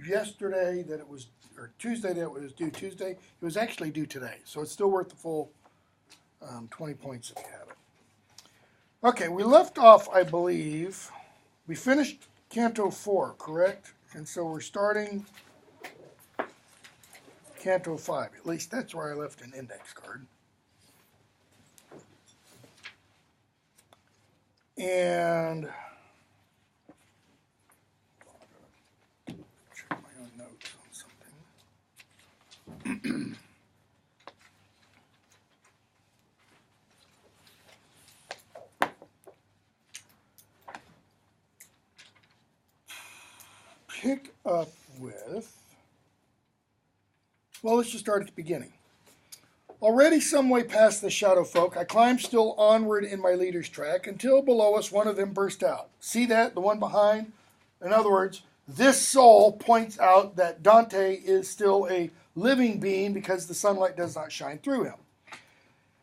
yesterday that it was, or Tuesday that it was due Tuesday. It was actually due today, so it's still worth the full 20 points if you have it. Okay, we left off, I believe, we finished Canto 4, correct? And so we're starting Canto 5. At least that's where I left an index card. And check my own notes on something. Pick up with, well, let's just start at the beginning. Already some way past the shadow folk, I climbed still onward in my leader's track until below us one of them burst out. See that? The one behind? In other words, this soul points out that Dante is still a living being because the sunlight does not shine through him.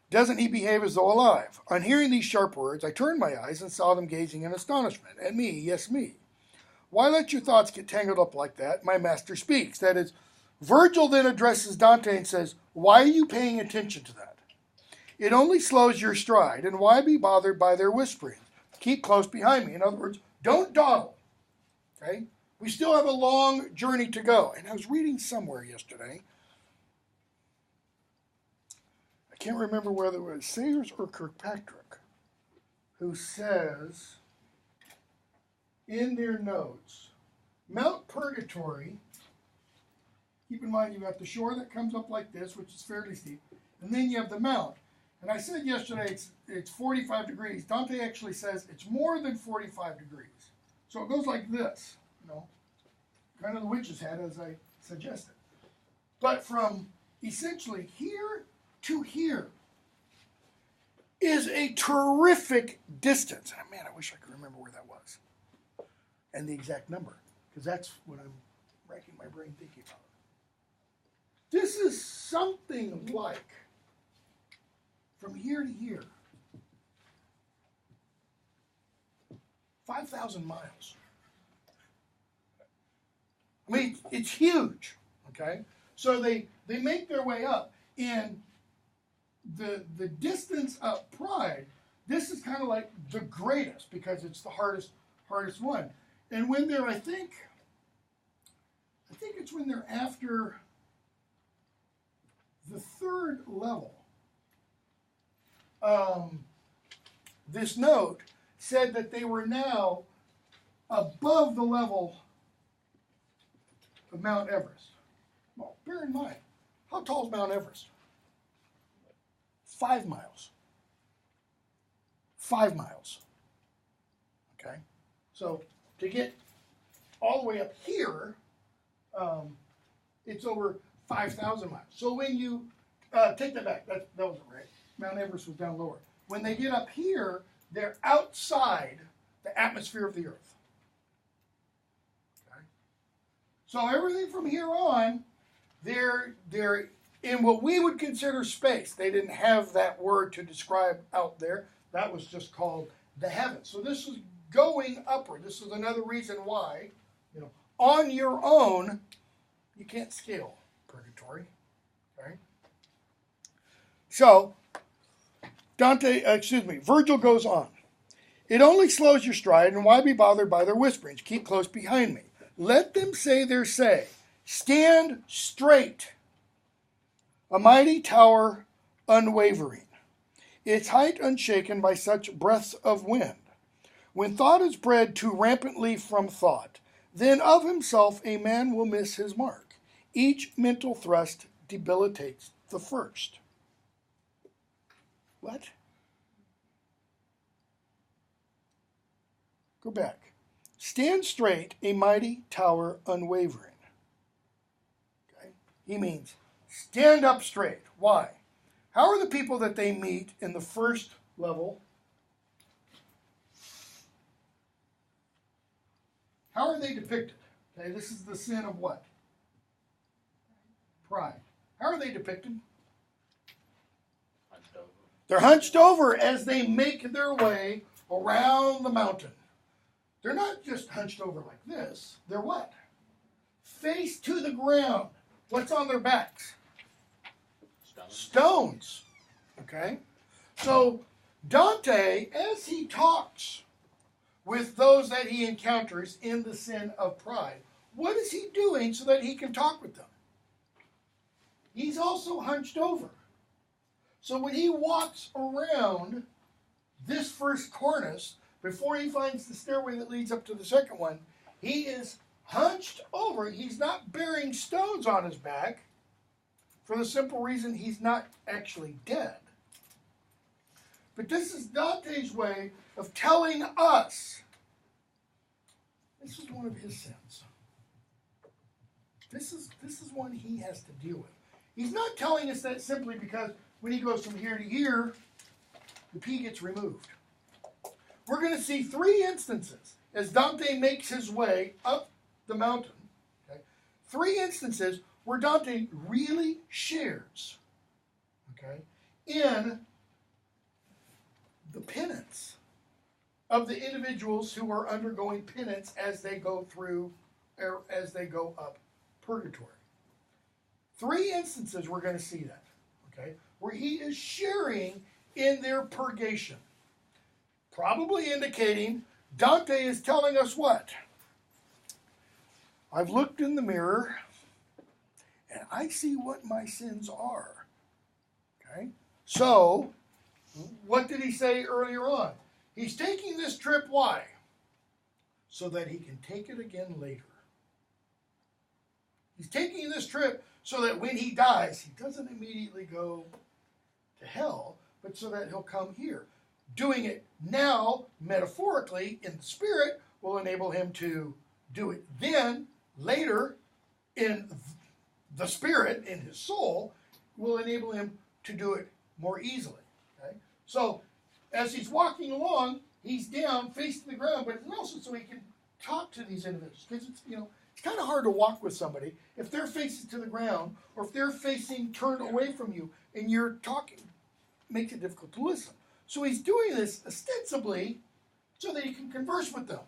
Doesn't he behave as though alive? On hearing these sharp words, I turned my eyes and saw them gazing in astonishment. At me, yes, me. Why let your thoughts get tangled up like that? My master speaks. That is, Virgil then addresses Dante and says, why are you paying attention to that? It only slows your stride, and why be bothered by their whispering? Keep close behind me. In other words, don't dawdle. Okay? We still have a long journey to go. And I was reading somewhere yesterday, I can't remember whether it was Sayers or Kirkpatrick, who says in their notes, Mount Purgatory, keep in mind, you've got the shore that comes up like this, which is fairly steep, and then you have the mount. And I said yesterday it's 45 degrees. Dante actually says it's more than 45 degrees. So it goes like this, kind of the witch's hat, as I suggested. But from essentially here to here is a terrific distance. And man, I wish I could remember where that was and the exact number, because that's what I'm racking my brain thinking about. This is something like, from here to here, 5,000 miles. I mean, it's huge, okay? So they make their way up, and the distance up Pride, this is kind of like the greatest, because it's the hardest one. And when they're, I think it's when they're after the third level, this note said that they were now above the level of Mount Everest. Well, bear in mind, how tall is Mount Everest? 5 miles. 5 miles. Okay? So to get all the way up here, it's over 5,000 miles. So when you take that back, that wasn't right. Mount Everest was down lower. When they get up here, they're outside the atmosphere of the Earth. Okay? So everything from here on, they're in what we would consider space. They didn't have that word to describe out there. That was just called the heavens. So this is going upward. This is another reason why, on your own, you can't scale Purgatory. Okay? So, Virgil goes on. It only slows your stride, and why be bothered by their whisperings? Keep close behind me. Let them say their say. Stand straight. A mighty tower unwavering. Its height unshaken by such breaths of wind. When thought is bred too rampantly from thought, then of himself a man will miss his mark. Each mental thrust debilitates the first. What? Go back. Stand straight, a mighty tower unwavering. Okay? He means stand up straight. Why? How are the people that they meet in the first level? How are they depicted? Okay, this is the sin of what? Pride. How are they depicted? Hunched over. They're hunched over as they make their way around the mountain. They're not just hunched over like this. They're what? face to the ground. What's on their backs? Stones. Okay? So Dante, as he talks with those that he encounters in the sin of pride, what is he doing so that he can talk with them? He's also hunched over. So when he walks around this first cornice, before he finds the stairway that leads up to the second one, he is hunched over. He's not bearing stones on his back for the simple reason he's not actually dead. But this is Dante's way of telling us this is one of his sins. This is one he has to deal with. He's not telling us that simply because when he goes from here to here, the P gets removed. We're going to see 3 instances as Dante makes his way up the mountain. Okay? 3 instances where Dante really shares, okay, in the penance of the individuals who are undergoing penance as they go through, or as they go up Purgatory. 3 instances we're going to see that, okay, where he is sharing in their purgation. Probably indicating Dante is telling us what? I've looked in the mirror and I see what my sins are. Okay? So, what did he say earlier on? He's taking this trip, why? So that he can take it again later. He's taking this trip so that when he dies, he doesn't immediately go to hell, but so that he'll come here. Doing it now, metaphorically, in the spirit, will enable him to do it then, later, in the spirit, in his soul, will enable him to do it more easily. Okay? So, as he's walking along, he's down, facing the ground, but it's also so he can talk to these individuals. Because it's, it's kind of hard to walk with somebody if they're facing to the ground, or if they're facing turned away from you, and you're talking. It makes it difficult to listen. So he's doing this ostensibly so that he can converse with them.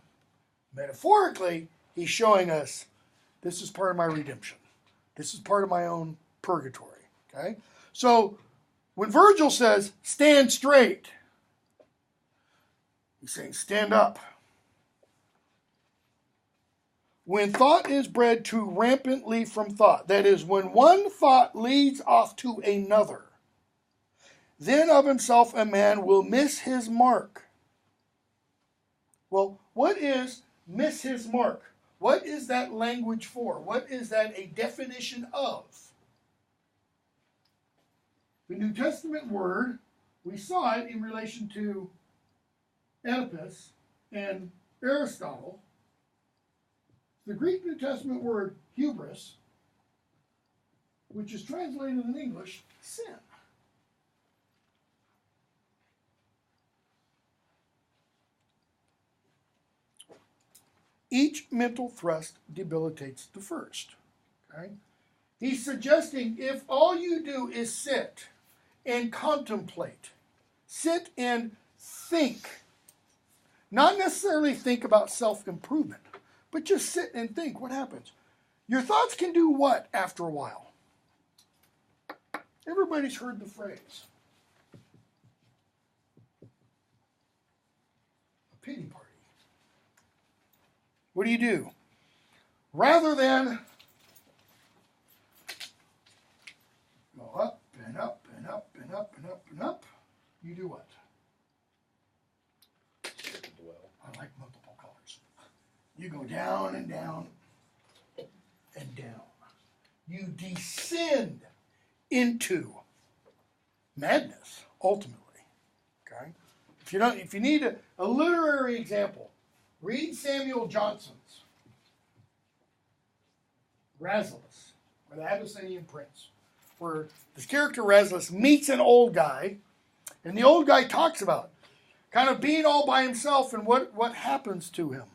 Metaphorically, he's showing us this is part of my redemption. This is part of my own purgatory. Okay? So when Virgil says, stand straight, he's saying, stand up. When thought is bred too rampantly from thought, that is, when one thought leads off to another, then of himself a man will miss his mark. Well, what is miss his mark? What is that language for? What is that a definition of? The New Testament word, we saw it in relation to Oedipus and Aristotle. The Greek New Testament word hubris, which is translated in English, sin. Each mental thrust debilitates the first. Okay? He's suggesting if all you do is sit and contemplate, sit and think, not necessarily think about self-improvement, but just sit and think, what happens? Your thoughts can do what after a while? Everybody's heard the phrase. A pity party. What do? Rather than go up and up and up and up and up and up, you do what? I like multiple colors. You go down and down and down. You descend into madness, ultimately. Okay? If you need a literary example, read Samuel Johnson's Rasselas, or the Abyssinian Prince, where this character Rasselas meets an old guy, and the old guy talks about kind of being all by himself and what happens to him.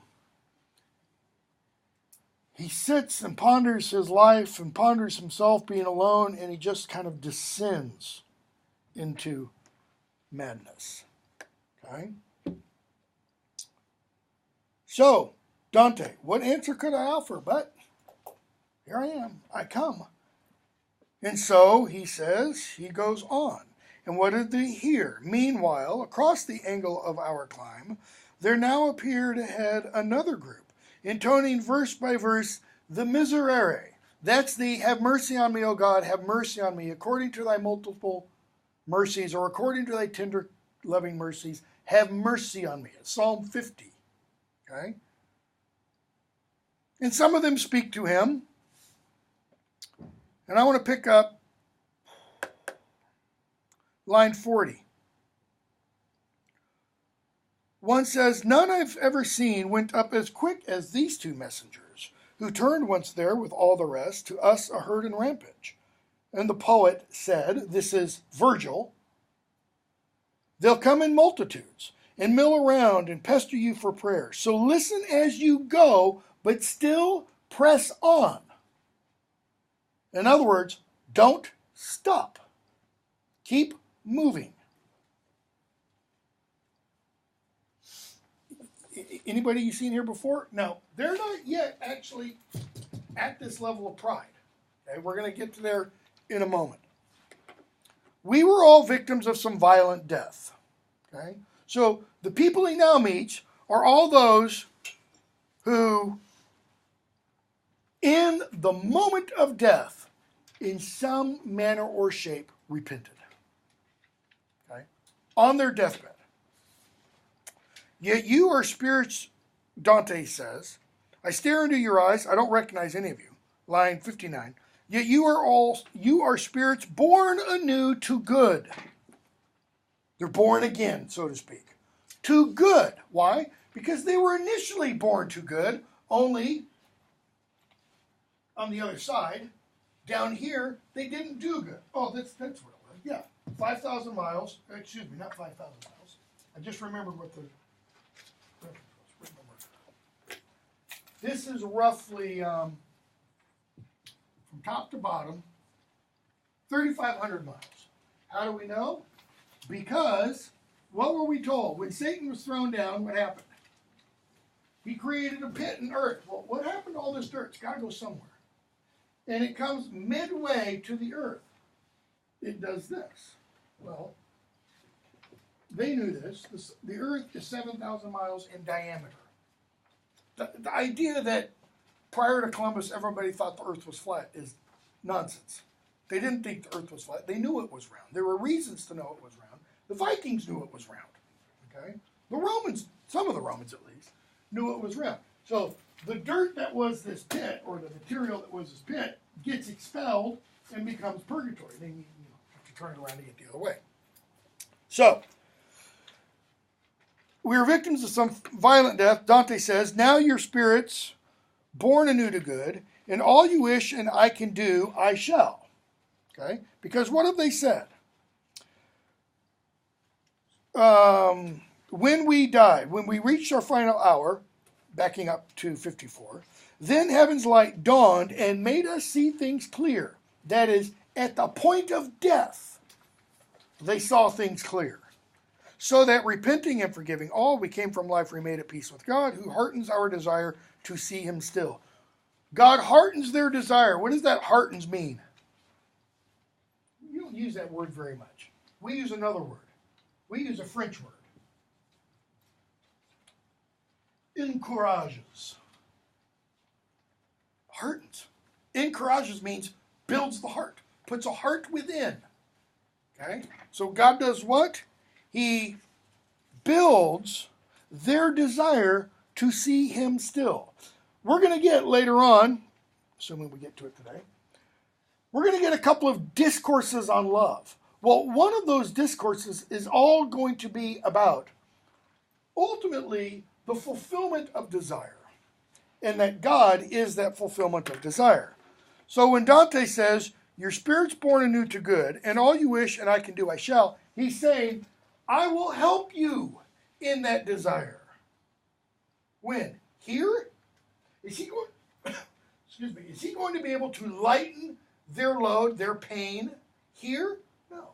He sits and ponders his life and ponders himself being alone, and he just kind of descends into madness. Okay? So, Dante, what answer could I offer? But Here I am. I come. And so, he says, he goes on. And what did they hear? Meanwhile, across the angle of our climb, there now appeared ahead another group, intoning verse by verse the Miserere. That's the have mercy on me, O God, have mercy on me, according to thy multiple mercies, or according to thy tender loving mercies, have mercy on me. It's Psalm 50. Okay? And some of them speak to him. And I want to pick up line 40. One says, none I've ever seen went up as quick as these two messengers, who turned once there with all the rest, to us a herd and rampage. And the poet said, this is Virgil, they'll come in multitudes and mill around and pester you for prayer. So listen as you go, but still press on. In other words, don't stop. Keep moving. Anybody you seen here before? No, they're not yet actually at this level of pride. Okay, we're going to get to there in a moment. We were all victims of some violent death. Okay, so the people he now meets are all those who, in the moment of death, in some manner or shape, repented. Okay, on their deathbed. Yet you are spirits, Dante says. I stare into your eyes. I don't recognize any of you. Line 59. Yet you are spirits born anew to good. They're born again, so to speak. To good. Why? Because they were initially born to good, only on the other side, down here, they didn't do good. Oh, that's what it was. Yeah, 5,000 miles. Excuse me, not 5,000 miles. I just remembered what the... This is roughly, from top to bottom, 3,500 miles. How do we know? Because, what were we told? When Satan was thrown down, what happened? He created a pit in earth. Well, what happened to all this dirt? It's got to go somewhere. And it comes midway to the earth. It does this. Well, they knew this. The earth is 7,000 miles in diameter. The idea that prior to Columbus everybody thought the earth was flat is nonsense. They didn't think the earth was flat. They knew it was round. There were reasons to know it was round. The Vikings knew it was round. Okay? The Romans, some of the Romans at least, knew it was round. So the dirt that was this pit, or the material that was this pit, gets expelled and becomes purgatory. Then you have to turn it around to get the other way. So, we are victims of some violent death. Dante says, now your spirits, born anew to good, and all you wish and I can do, I shall. Okay? Because what have they said? When we died, when we reached our final hour, backing up to 54, then heaven's light dawned and made us see things clear. That is, at the point of death, they saw things clear. So that repenting and forgiving all, we came from life remade at peace with God, who heartens our desire to see him still. God heartens their desire. What does that heartens mean? You don't use that word very much. We use another word. We use a French word. Encourages. Heartens. Encourages means builds the heart. Puts a heart within. Okay? So God does what? He builds their desire to see him still. We're going to get later on, assuming we get to it today, we're going to get a couple of discourses on love. Well, one of those discourses is all going to be about, ultimately, the fulfillment of desire. And that God is that fulfillment of desire. So when Dante says, your spirit's born anew to good, and all you wish and I can do, I shall, he's saying, I will help you in that desire. When? Here? Is he going, excuse me, is he going to be able to lighten their load, their pain here? No.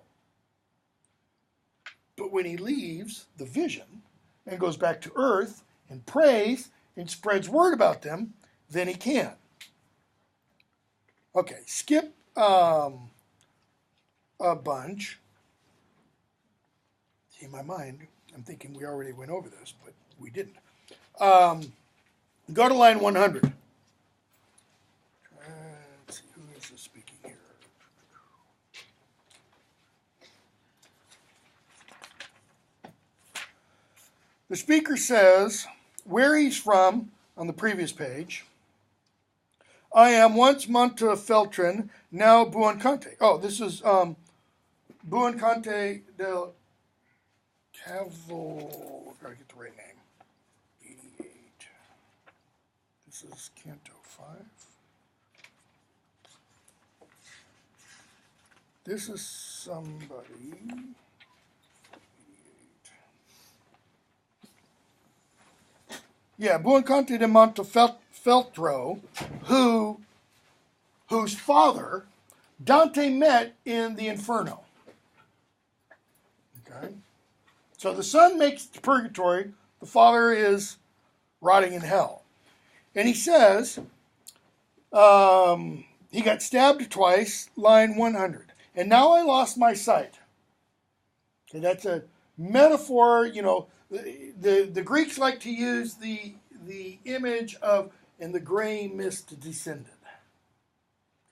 But when he leaves the vision and goes back to earth and prays and spreads word about them, then he can. Okay, skip a bunch. In my mind, I'm thinking we already went over this, but we didn't. Go to line 100. Let's see, who is this speaking here? The speaker says where he's from on the previous page. I am once Montefeltrin, now Buoncante. Oh, this is Buoncante del Cavall. Gotta get the right name. 88. This is Canto 5. This is somebody. 88. Yeah, Buoncante de Montefeltro, whose father Dante met in the Inferno. Okay? So the son makes it to purgatory, the father is rotting in hell. And he says, he got stabbed twice, line 100. And now I lost my sight. Okay, that's a metaphor, you know, the Greeks like to use the image of, and the gray mist descended.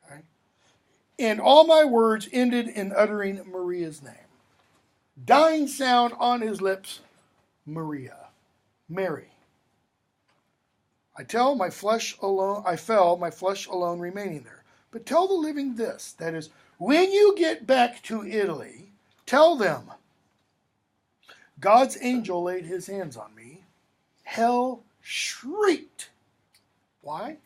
Okay? And all my words ended in uttering Maria's name. Dying sound on his lips, Maria, Mary. I fell, my flesh alone remaining there. But tell the living this, that is, when you get back to Italy, tell them, God's angel laid his hands on me. Hell shrieked. Why?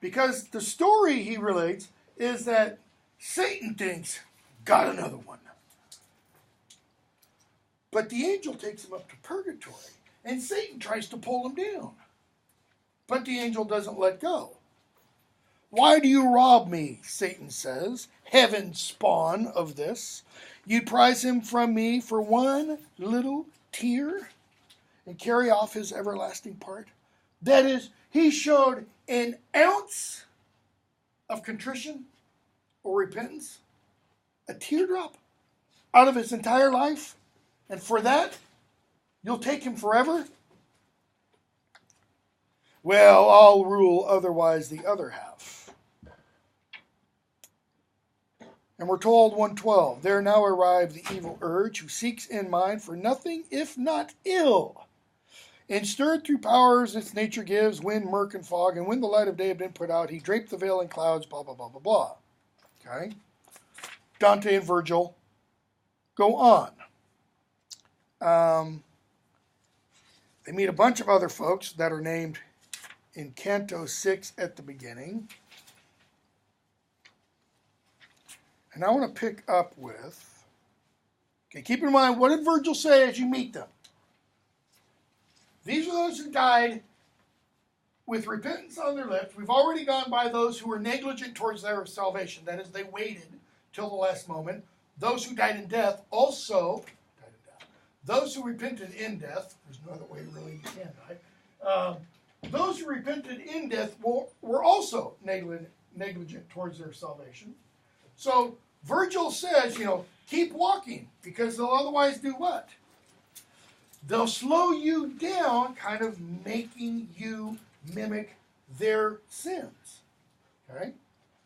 Because the story he relates is that Satan thinks, got another one. But the angel takes him up to purgatory, and Satan tries to pull him down. But the angel doesn't let go. Why do you rob me, Satan says, heaven spawn of this? You prize him from me for one little tear and carry off his everlasting part? That is, he showed an ounce of contrition or repentance, a teardrop out of his entire life, and for that, you'll take him forever? Well, I'll rule otherwise the other half. And we're told 112, there now arrived the evil urge who seeks in mind for nothing if not ill. And stirred through powers its nature gives, wind, murk, and fog, and when the light of day had been put out, he draped the veil in clouds, blah, blah, blah, blah, blah. Okay? Dante and Virgil go on. They meet a bunch of other folks that are named in Canto 6 at the beginning. And I want to pick up with, okay, keep in mind, what did Virgil say as you meet them? These are those who died with repentance on their lips. We've already gone by those who were negligent towards their salvation. That is, they waited till the last moment. Those who died in death also died in death. Those who repented in death, there's no other way really you can die. Those who repented in death were also negligent towards their salvation. So Virgil says, you know, keep walking, because they'll otherwise do what? They'll slow you down, kind of making you mimic their sins, okay,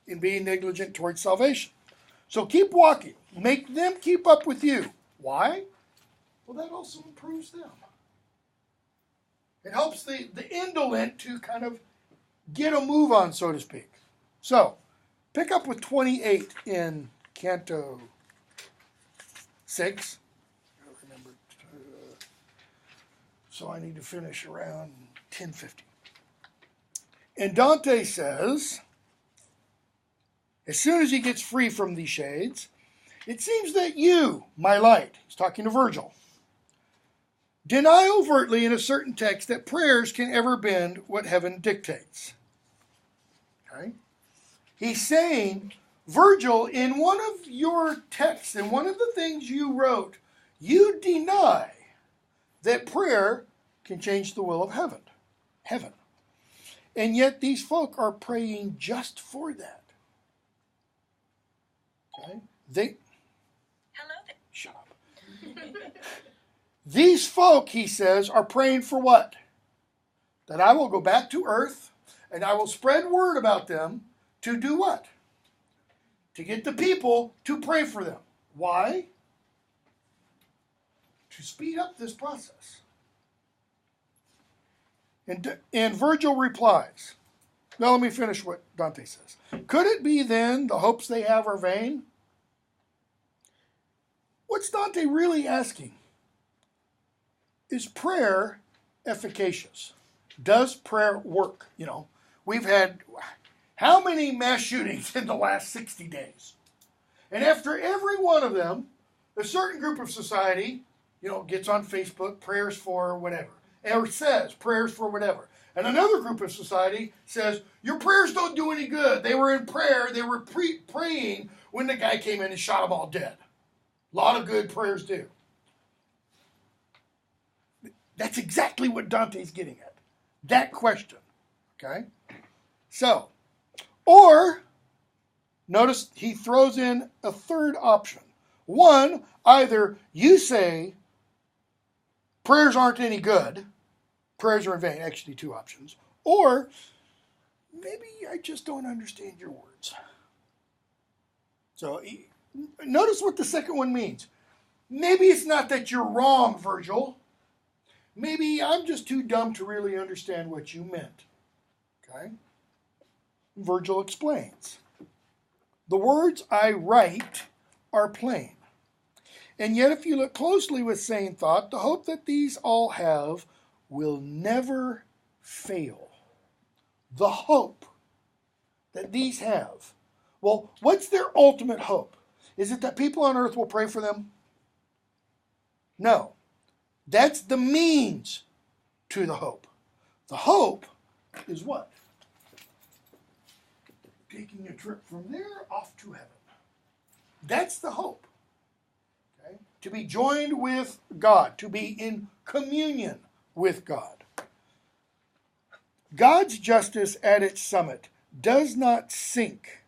in being negligent towards salvation. So keep walking. Make them keep up with you. Why? Well, that also improves them. It helps the indolent to kind of get a move on, so to speak. So, pick up with 28 in Canto 6. Remember, so I need to finish around 10:50. And Dante says, as soon as he gets free from these shades, it seems that you, my light, he's talking to Virgil, deny overtly in a certain text that prayers can ever bend what heaven dictates. Okay? He's saying, Virgil, in one of your texts, in one of the things you wrote, you deny that prayer can change the will of heaven. And yet these folk are praying just for that. Okay? They, Hello there. shut up. These folk, he says, are praying for what? That I will go back to earth and I will spread word about them to do what? To get the people to pray for them. Why? To speed up this process. And Virgil replies, now let me finish what Dante says. Could it be then the hopes they have are vain? What's Dante really asking? Is prayer efficacious? Does prayer work? You know, we've had how many mass shootings in the last 60 days? And after every one of them, a certain group of society, you know, gets on Facebook, prayers for whatever, or says prayers for whatever. And another group of society says, your prayers don't do any good. They were in prayer, they were praying when the guy came in and shot them all dead. A lot of good prayers do. That's exactly what Dante's getting at. That question. Okay? So, or, notice he throws in a third option. One, either you say prayers aren't any good, prayers are in vain, actually two options, or maybe I just don't understand your words. So, notice what the second one means. Maybe it's not that you're wrong, Virgil. Maybe I'm just too dumb to really understand what you meant. Okay? Virgil explains. The words I write are plain. And yet if you look closely with sane thought, the hope that these all have will never fail. The hope that these have. Well, what's their ultimate hope? Is it that people on earth will pray for them? No. That's the means to the hope. The hope is what? Taking a trip from there off to heaven. That's the hope. Okay? To be joined with God, to be in communion with God. God's justice at its summit does not sink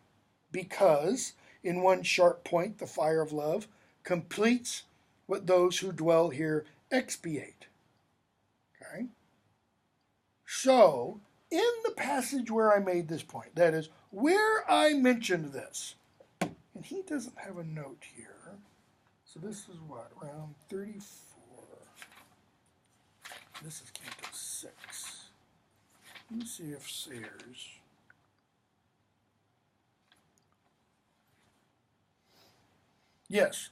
because, in one sharp point, the fire of love completes what those who dwell here expiate. Okay? So, in the passage where I made this point, that is, where I mentioned this, and he doesn't have a note here, so this is what, around 34. This is Cantos 6. Let me see if Sayers. Yes.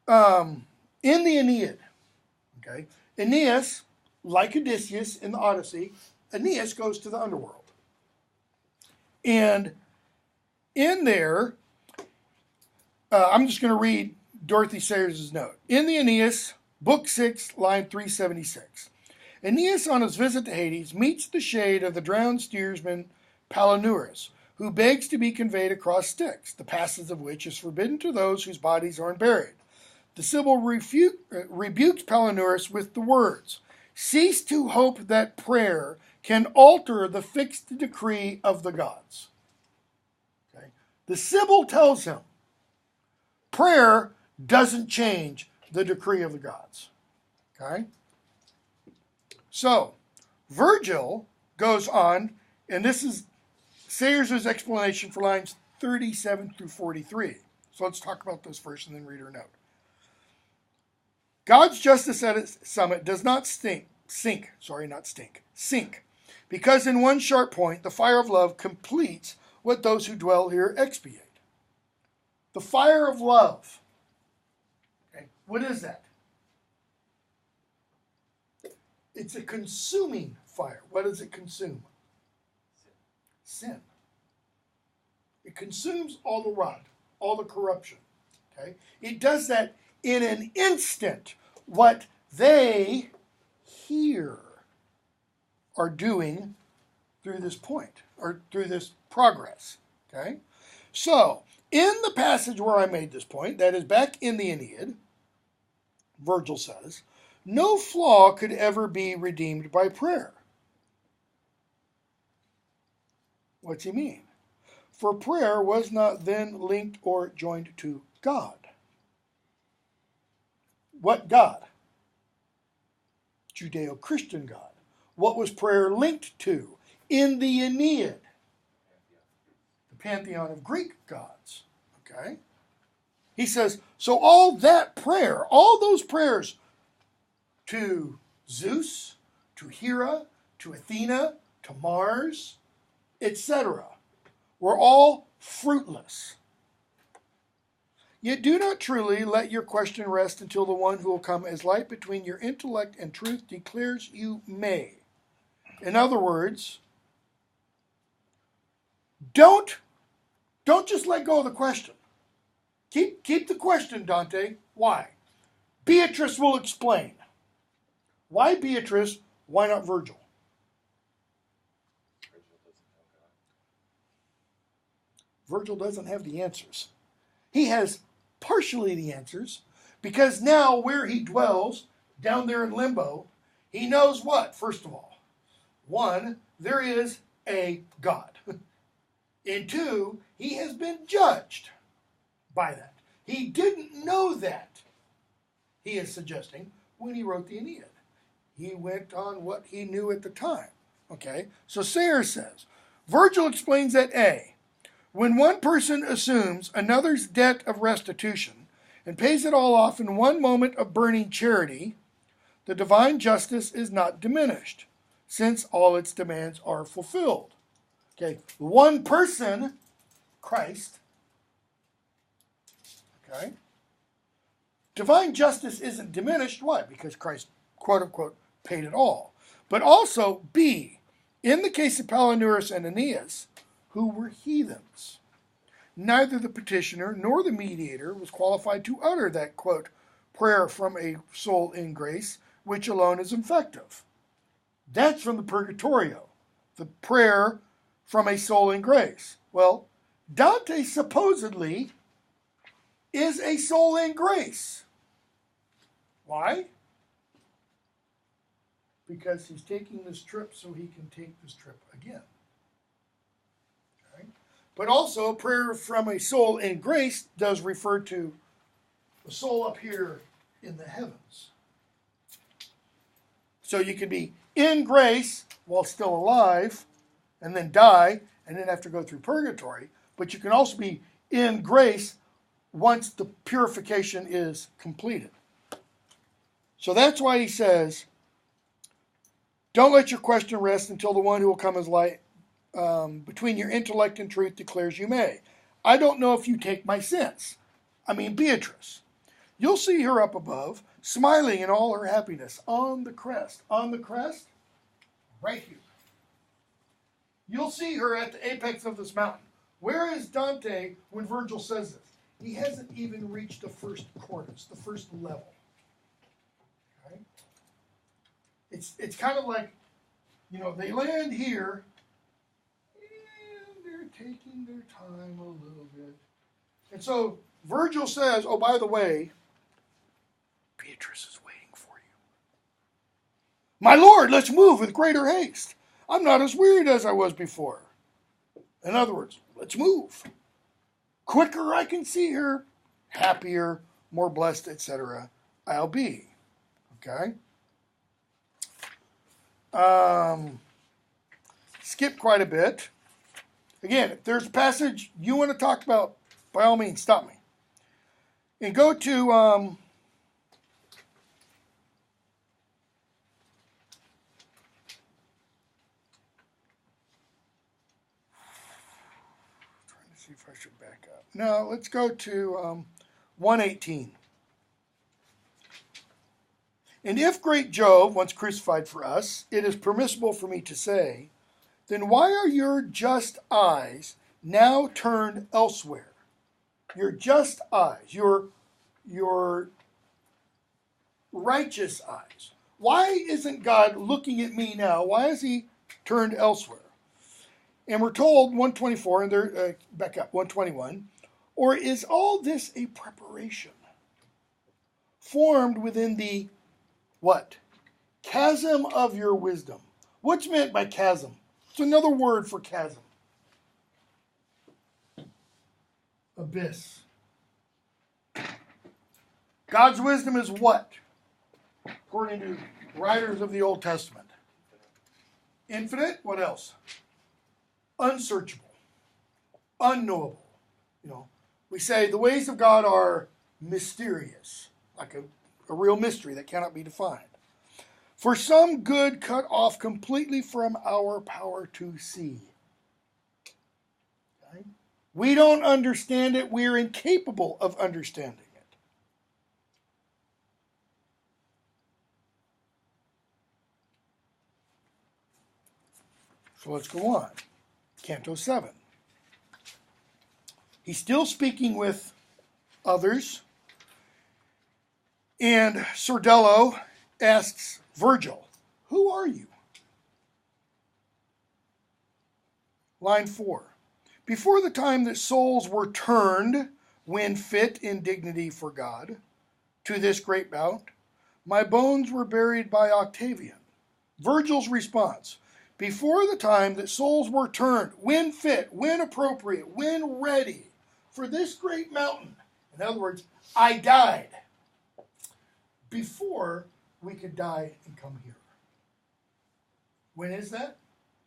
In the Aeneid, okay, Aeneas, like Odysseus in the Odyssey, Aeneas goes to the underworld. And in there, I'm just going to read Dorothy Sayers' note. In the Aeneas, Book 6, line 376. Aeneas, on his visit to Hades, meets the shade of the drowned steersman Palinurus, who begs to be conveyed across Styx, the passage of which is forbidden to those whose bodies are unburied. The Sibyl rebukes Palinurus with the words, cease to hope that prayer can alter the fixed decree of the gods. Okay? The Sibyl tells him, prayer doesn't change the decree of the gods. Okay? So, Virgil goes on, and this is Sayers' explanation for lines 37 through 43. So let's talk about those first and then read her note. God's justice at its summit does not sink, because in one sharp point, the fire of love completes what those who dwell here expiate. The fire of love. Okay, what is that? It's a consuming fire. What does it consume? Sin. It consumes all the rot, all the corruption. Okay? It does that in an instant. What they here are doing through this point, or through this progress. Okay? So, in the passage where I made this point, that is back in the Aeneid, Virgil says, no flaw could ever be redeemed by prayer. What's he mean? for prayer was not then linked or joined to God. What God? Judeo-Christian God. What was prayer linked to? In the Aeneid, the pantheon of Greek gods. Okay? He says, so all that prayer, all those prayers to Zeus, to Hera, to Athena, to Mars, etc., were all fruitless. Yet do not truly let your question rest until the one who will come as light between your intellect and truth declares you may. In other words, don't just let go of the question. Keep the question, Dante. Why? Beatrice will explain. Why Beatrice? Why not Virgil? Virgil doesn't have the answers. He has partially the answers because now where he dwells, down there in limbo, he knows what, first of all? One, there is a God. And two, he has been judged by that. He didn't know that, he is suggesting, when he wrote the Aeneid. He went on what he knew at the time. Okay, so Sayre says, Virgil explains that A, when one person assumes another's debt of restitution and pays it all off in one moment of burning charity, the divine justice is not diminished, since all its demands are fulfilled. Okay, one person, Christ, okay, divine justice isn't diminished. Why? Because Christ, quote unquote, paid it all. But also, B, in the case of Palinurus and Aeneas, who were heathens, neither the petitioner nor the mediator was qualified to utter that, quote, prayer from a soul in grace, which alone is effective. That's from the Purgatorio, the prayer from a soul in grace. Well, Dante supposedly is a soul in grace. Why? Because he's taking this trip so he can take this trip again. Okay? But also, prayer from a soul in grace does refer to the soul up here in the heavens. So you can be in grace while still alive, and then die, and then have to go through purgatory. But you can also be in grace once the purification is completed. So that's why he says, don't let your question rest until the one who will come as light between your intellect and truth declares you may. I don't know if you take my sense. I mean, Beatrice. You'll see her up above, smiling in all her happiness, on the crest. On the crest, right here. You'll see her at the apex of this mountain. Where is Dante when Virgil says this? He hasn't even reached the first cornice, the first level. Okay? It's kind of like, they land here, and they're taking their time a little bit. And so Virgil says, oh, by the way, Beatrice is waiting for you. My lord, let's move with greater haste. I'm not as wearied as I was before. In other words, let's move. Quicker I can see her, happier, more blessed, etc. I'll be. Okay? Skip quite a bit. Again, if there's a passage you want to talk about, by all means, stop me. And go to trying to see if I should back up. No, let's go to 118. And if great Jove once crucified for us, it is permissible for me to say, then why are your just eyes now turned elsewhere? Your just eyes, your righteous eyes. Why isn't God looking at me now? Why is he turned elsewhere? And we're told, 124, and they're back up, 121, or is all this a preparation formed within the what? Chasm of your wisdom. What's meant by chasm? It's another word for chasm. abyss. God's wisdom is what? According to writers of the Old Testament. Infinite, what else? Unsearchable, unknowable. We say the ways of God are mysterious, like a real mystery that cannot be defined. For some good cut off completely from our power to see. Okay? We don't understand it. We're incapable of understanding it. So let's go on. Canto 7. He's still speaking with others. And Sordello asks Virgil, who are you? Line 4. Before the time that souls were turned, when fit in dignity for God, to this great bout, my bones were buried by Octavian. Virgil's response, before the time that souls were turned, when fit, when appropriate, when ready for this great mountain. In other words, I died before we could die and come here. When is that?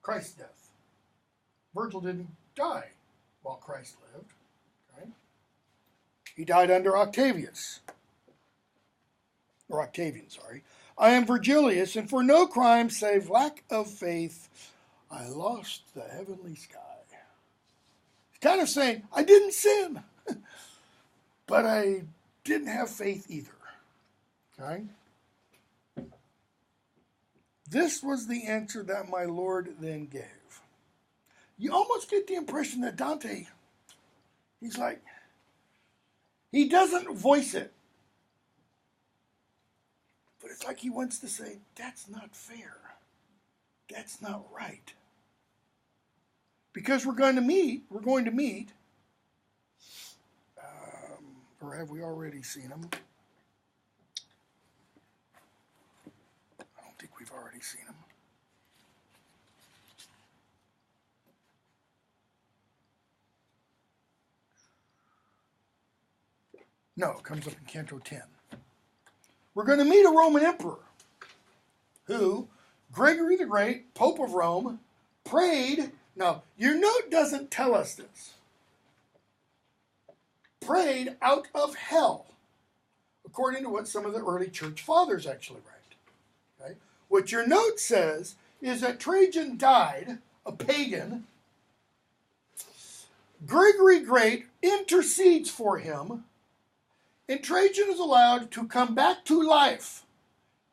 Christ's death. Virgil didn't die while Christ lived. Okay? He died under Octavian, sorry. I am Virgilius, and for no crime save lack of faith, I lost the heavenly sky. He's kind of saying, I didn't sin, but I didn't have faith either. Okay? This was the answer that my Lord then gave. You almost get the impression that Dante, he's like, he doesn't voice it. But it's like he wants to say, that's not fair. That's not right. Because we're going to meet, or have we already seen him? I don't think we've already seen him. No, it comes up in Canto 10. We're going to meet a Roman emperor who, Gregory the Great, Pope of Rome, prayed. Now, your note doesn't tell us this. Prayed out of hell, according to what some of the early church fathers actually write. Okay? What your note says is that Trajan died, a pagan. Gregory Great intercedes for him, and Trajan is allowed to come back to life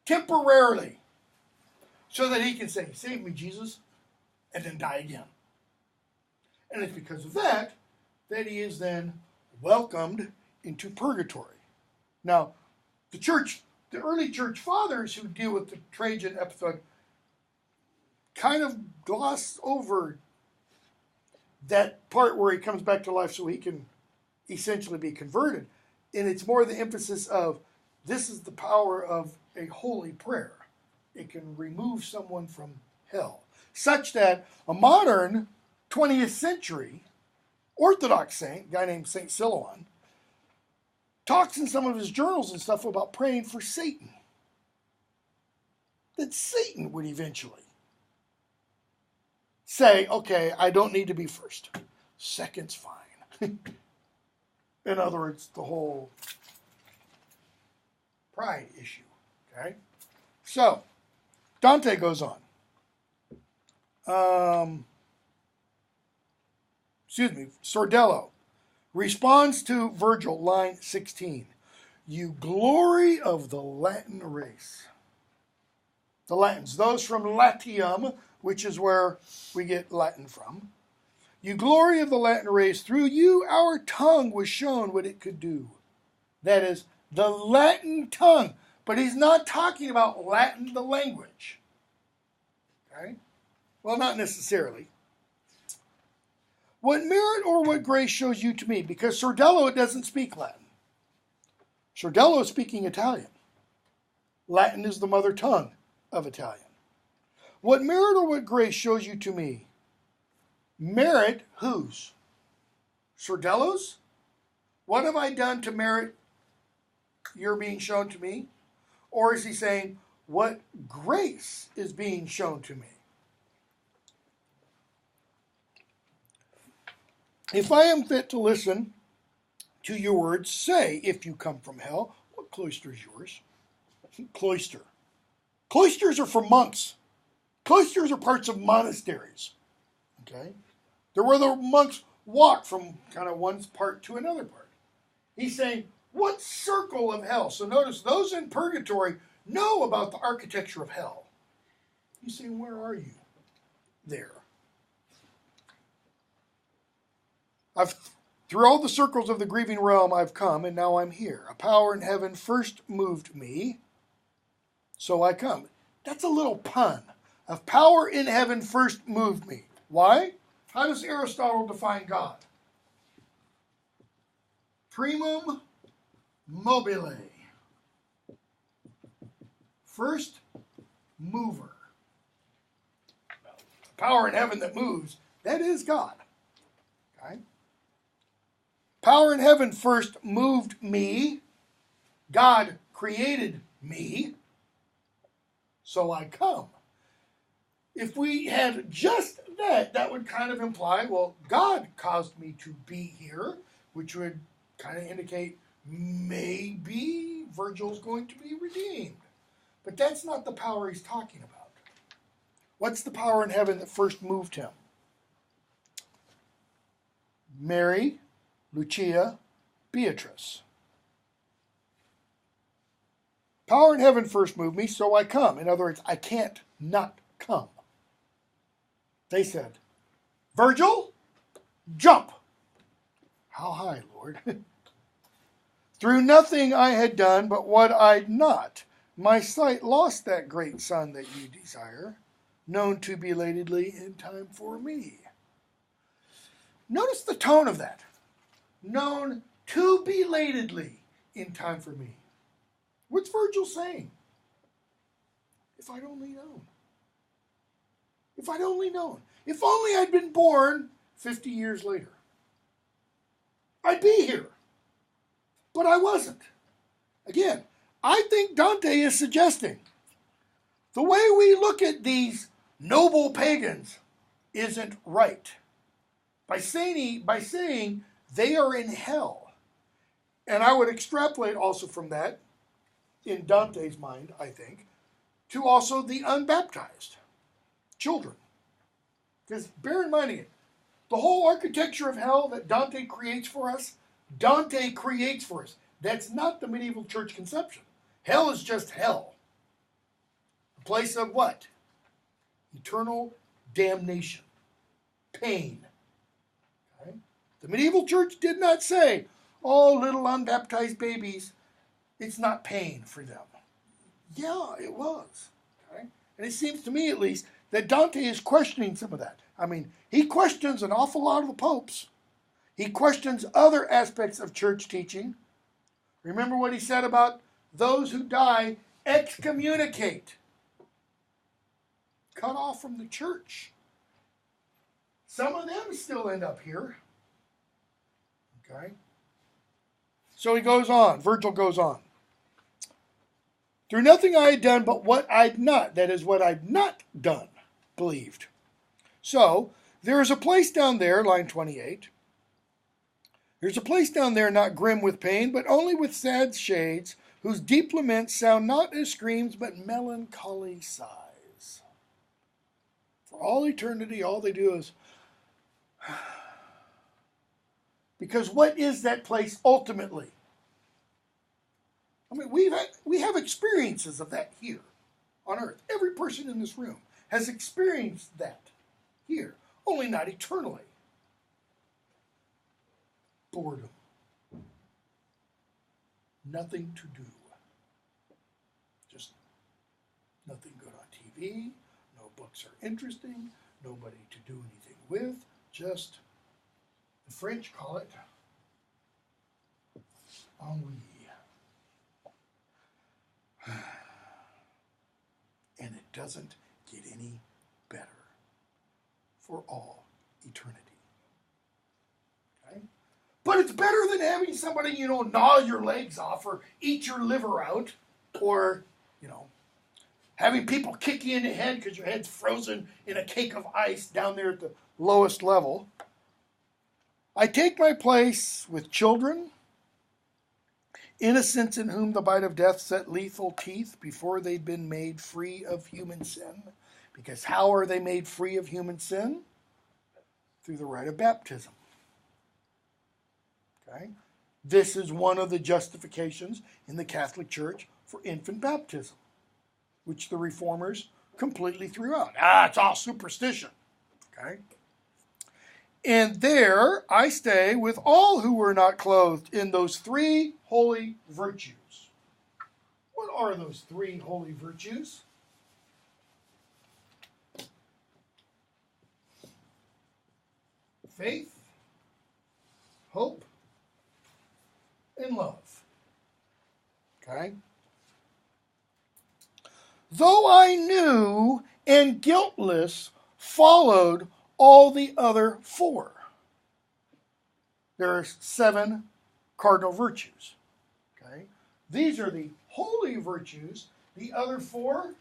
temporarily so that he can say, save me, Jesus, and then die again. And it's because of that that he is then welcomed into purgatory. Now, the early church fathers who deal with the Trajan episode kind of gloss over that part where he comes back to life so he can essentially be converted. And it's more the emphasis of this is the power of a holy prayer. It can remove someone from hell. Such that a modern 20th century Orthodox saint, a guy named St. Silouan, talks in some of his journals and stuff about praying for Satan. That Satan would eventually say, okay, I don't need to be first. Second's fine. In other words, the whole pride issue. Okay? So, Dante goes on. Sordello responds to Virgil, line 16. You glory of the Latin race. The Latins, those from Latium, which is where we get Latin from. You glory of the Latin race, through you our tongue was shown what it could do. That is, the Latin tongue. But he's not talking about Latin, the language. Okay? Well, not necessarily. What merit or what grace shows you to me? Because Sordello doesn't speak Latin. Sordello is speaking Italian. Latin is the mother tongue of Italian. What merit or what grace shows you to me? Merit, whose? Sordello's? What have I done to merit your being shown to me? Or is he saying, what grace is being shown to me? If I am fit to listen to your words, say, if you come from hell, what cloister is yours? Cloister. Cloisters are for monks. Cloisters are parts of monasteries. Okay? They're where the monks walk from kind of one part to another part. He's saying, what circle of hell? So notice those in purgatory know about the architecture of hell. He's saying, where are you? There. Through all the circles of the grieving realm I've come, and now I'm here. A power in heaven first moved me, so I come. That's a little pun. A power in heaven first moved me. Why? How does Aristotle define God? Primum mobile. First mover. The power in heaven that moves, that is God. Okay? Power in heaven first moved me. God created me. So I come. If we had just that, that would kind of imply, well, God caused me to be here, which would kind of indicate maybe Virgil's going to be redeemed. But that's not the power he's talking about. What's the power in heaven that first moved him? Mary, Lucia, Beatrice. Power in heaven first moved me, so I come. In other words, I can't not come. They said, Virgil, jump. How high, Lord? Through nothing I had done but what I'd not. My sight lost that great sun that you desire, known too belatedly in time for me. Notice the tone of that. Known too belatedly in time for me. What's Virgil saying? If I'd only known. If I'd only known. If only I'd been born 50 years later. I'd be here. But I wasn't. Again, I think Dante is suggesting the way we look at these noble pagans isn't right. By saying they are in hell. And I would extrapolate also from that, in Dante's mind, I think, to also the unbaptized children. Because bear in mind again, the whole architecture of hell that Dante creates for us, Dante creates for us. That's not the medieval church conception. Hell is just hell. A place of what? Eternal damnation. Pain. Okay? The medieval church did not say, oh, little unbaptized babies, it's not pain for them. Yeah, it was. Okay? And it seems to me, at least, that Dante is questioning some of that. I mean, he questions an awful lot of the popes. He questions other aspects of church teaching. Remember what he said about those who die excommunicate. Cut off from the church. Some of them still end up here. Okay? So he goes on. Virgil goes on. Through nothing I had done but what I'd not, that is, what I'd not done, believed. So, there is a place down there, line 28. There's a place down there not grim with pain, but only with sad shades, whose deep laments sound not as screams, but melancholy sighs. For all eternity, all they do is... Because what is that place ultimately? I mean, we have experiences of that here on earth. Every person in this room has experienced that here, only not eternally. Boredom. Nothing to do. Just nothing good on TV. No books are interesting. Nobody to do anything with. Just, the French call it ennui. And it doesn't get any better for all eternity. Okay? But it's better than having somebody, gnaw your legs off or eat your liver out or, having people kick you in the head because your head's frozen in a cake of ice down there at the lowest level. I take my place with children, innocents in whom the bite of death set lethal teeth before they'd been made free of human sin. Because how are they made free of human sin? Through the rite of baptism. Okay? This is one of the justifications in the Catholic Church for infant baptism, which the Reformers completely threw out. It's all superstition. Okay? And there I stay with all who were not clothed in those three holy virtues. What are those three holy virtues? Faith, hope, and love. Okay? Though I knew and guiltless followed all the other four. There are 7 cardinal virtues. Okay? These are the holy virtues. The other 4,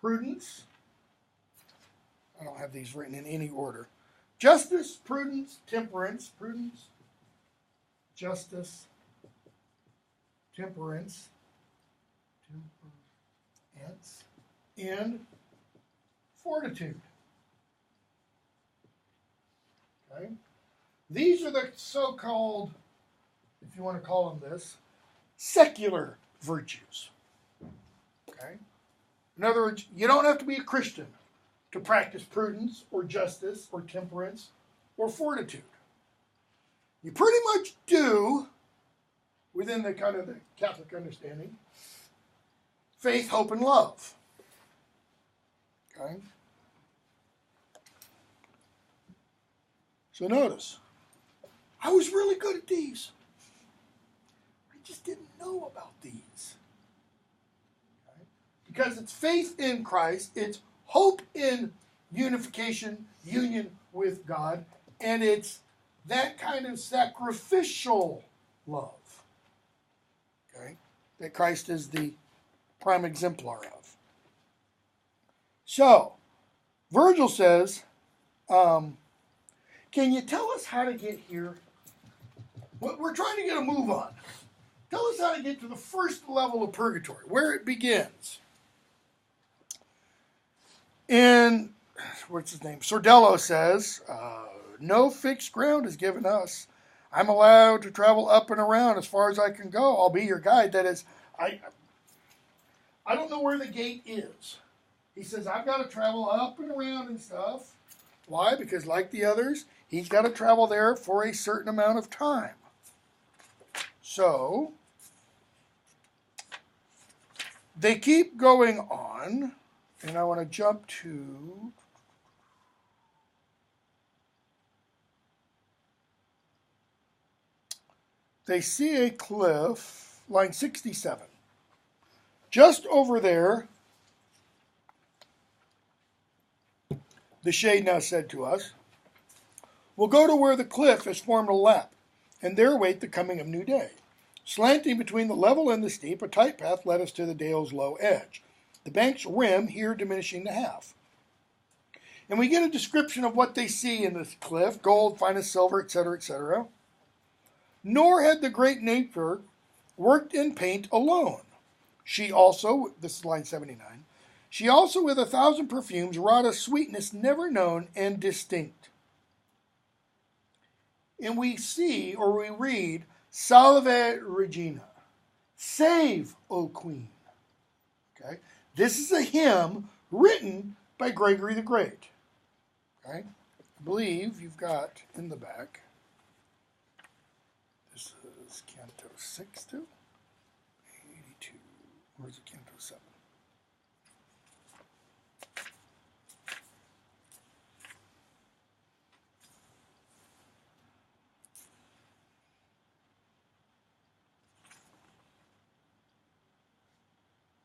prudence. I don't have these written in any order. Justice, prudence, temperance. Prudence, justice, temperance, and fortitude. Okay? These are the so-called, if you want to call them this, secular virtues. Okay? In other words, you don't have to be a Christian to practice prudence or justice or temperance or fortitude. You pretty much do, within the kind of the Catholic understanding, faith, hope, and love. Okay? So notice, I was really good at these. I just didn't know about these. Okay? Because it's faith in Christ, it's hope in unification, union with God, and it's that kind of sacrificial love. Okay? That Christ is the prime exemplar of. So, Virgil says, can you tell us how to get here? We're trying to get a move on. Tell us how to get to the first level of purgatory, where it begins. And, what's his name? Sordello says, no fixed ground is given us. I'm allowed to travel up and around as far as I can go. I'll be your guide. That is, I don't know where the gate is. He says, I've got to travel up and around and stuff. Why? Because like the others, he's got to travel there for a certain amount of time. So, they keep going on, and I want to jump to they see a cliff, line 67. Just over there, the shade now said to us, we'll go to where the cliff has formed a lap, and there wait the coming of new day. Slanting between the level and the steep, a tight path led us to the dale's low edge, the bank's rim here diminishing to half. And we get a description of what they see in this cliff, gold, finest silver, etc., etc. Nor had the great nature worked in paint alone. She also, this is line 79, she also with 1,000 perfumes wrought a sweetness never known and distinct. And we see, or we read, Salve Regina, save, O Queen. Okay, this is a hymn written by Gregory the Great. Okay, I believe you've got in the back. This is Canto 6 too. 82. Where's it? Canto 7.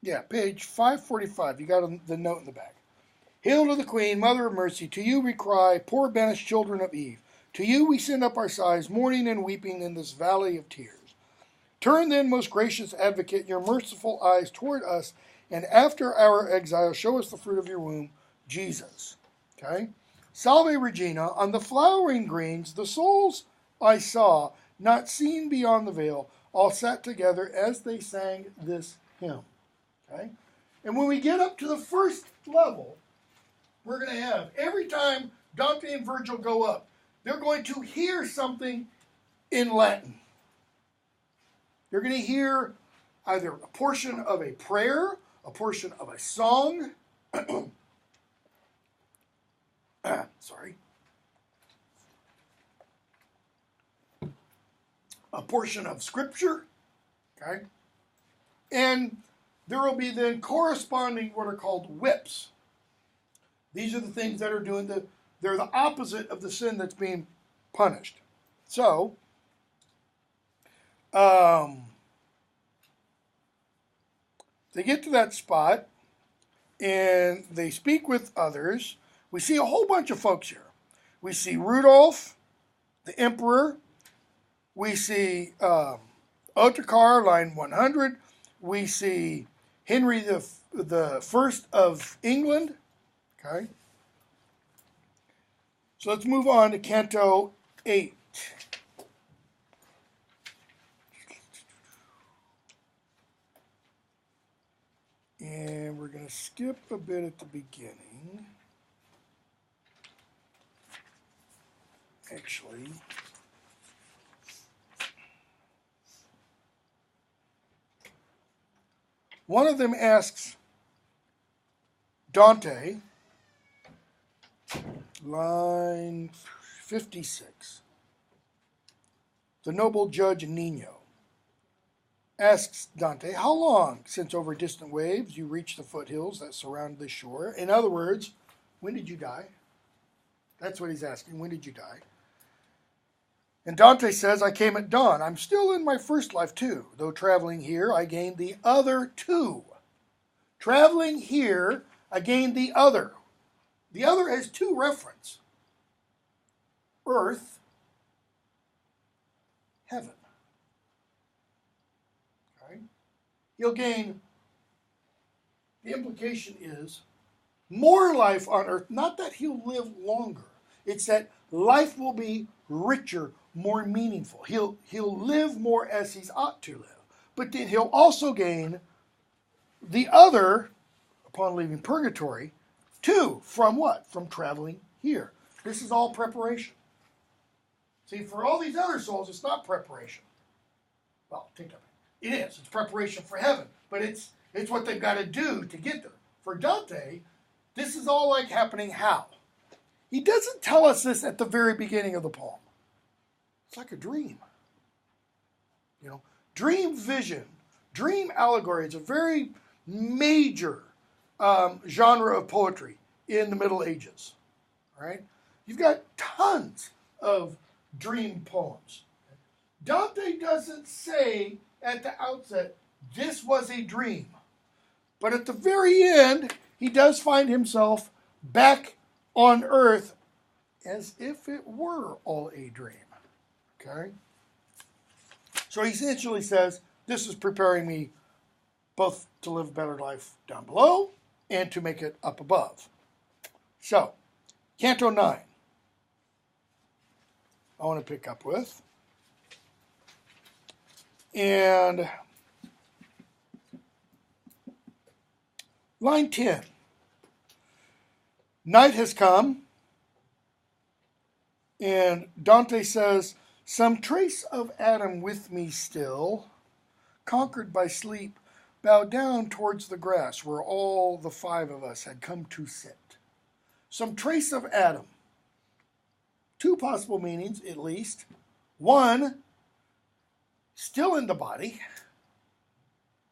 Yeah, page 545. You got the note in the back. Hail to the Queen, Mother of Mercy. To you we cry, poor banished children of Eve. To you we send up our sighs, mourning and weeping in this valley of tears. Turn then, most gracious advocate, your merciful eyes toward us, and after our exile, show us the fruit of your womb, Jesus. Okay? Salve Regina, on the flowering greens, the souls I saw, not seen beyond the veil, all sat together as they sang this hymn. Okay? And when we get up to the first level, we're going to have, every time Dante and Virgil go up, they're going to hear something in Latin. You're going to hear either a portion of a prayer, a portion of a song, sorry, a portion of scripture, okay? And there will be then corresponding what are called whips. These are the things that are doing they're the opposite of the sin that's being punished. So, they get to that spot and they speak with others. We see a whole bunch of folks here. We see Rudolph, the emperor. We see Ottokar, line 100. We see Henry the First of England. Okay. So let's move on to Canto 8. And we're going to skip a bit at the beginning. Actually, one of them asks Dante, line 56, the noble judge Nino asks Dante, how long since over distant waves you reached the foothills that surround the shore? In other words, when did you die? That's what he's asking. When did you die? And Dante says, I came at dawn. I'm still in my first life too. Though traveling here, I gained the other two. Traveling here, I gained the other. The other has two references. Earth, heaven. Okay? He'll gain, the implication is, more life on earth. Not that he'll live longer. It's that life will be richer, more meaningful. He'll live more as he ought to live. But then he'll also gain the other, upon leaving purgatory, two. From what? From traveling here. This is all preparation. See, for all these other souls, it's not preparation. Well, take that. It is. It's preparation for heaven. But it's what they've got to do to get there. For Dante, this is all like happening how? He doesn't tell us this at the very beginning of the poem. It's like a dream. You know, dream vision, dream allegory. It's a very major genre of poetry in the Middle Ages. All right? You've got tons of dream poems. Dante doesn't say at the outset, this was a dream. But at the very end, he does find himself back on earth as if it were all a dream. Okay? So he essentially says, this is preparing me both to live a better life down below and to make it up above. So, Canto 9. I want to pick up with. And line 10. Night has come, and Dante says, some trace of Adam with me still, conquered by sleep, bowed down towards the grass where all the five of us had come to sit. Some trace of Adam. Two possible meanings, at least. One, still in the body.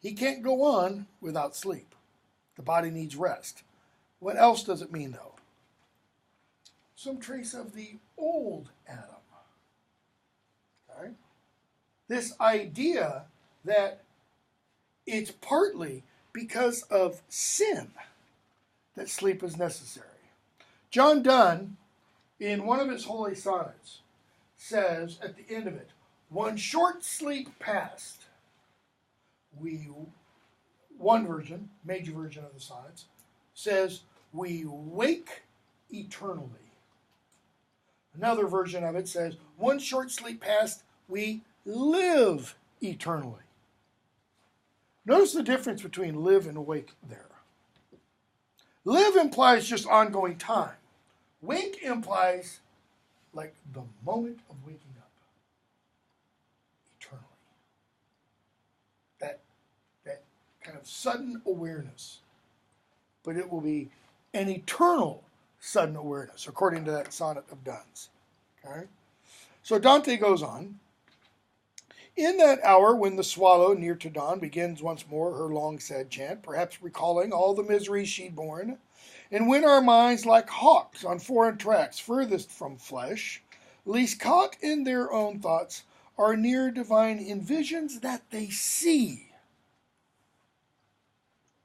He can't go on without sleep. The body needs rest. What else does it mean, though? Some trace of the old Adam. Okay? This idea that it's partly because of sin that sleep is necessary. John Donne, in one of his holy sonnets, says at the end of it, one short sleep past, one version, major version of the sonnets, says, we wake eternally. Another version of it says, one short sleep past, we live eternally. Notice the difference between live and wake there. Live implies just ongoing time. Wake implies like the moment of waking up. Eternally. That kind of sudden awareness. But it will be an eternal sudden awareness, according to that sonnet of Donne's. Okay? So Dante goes on. In that hour when the swallow near to dawn begins once more her long sad chant, perhaps recalling all the miseries she'd borne, and when our minds like hawks on foreign tracks furthest from flesh, least caught in their own thoughts, are near divine in visions that they see.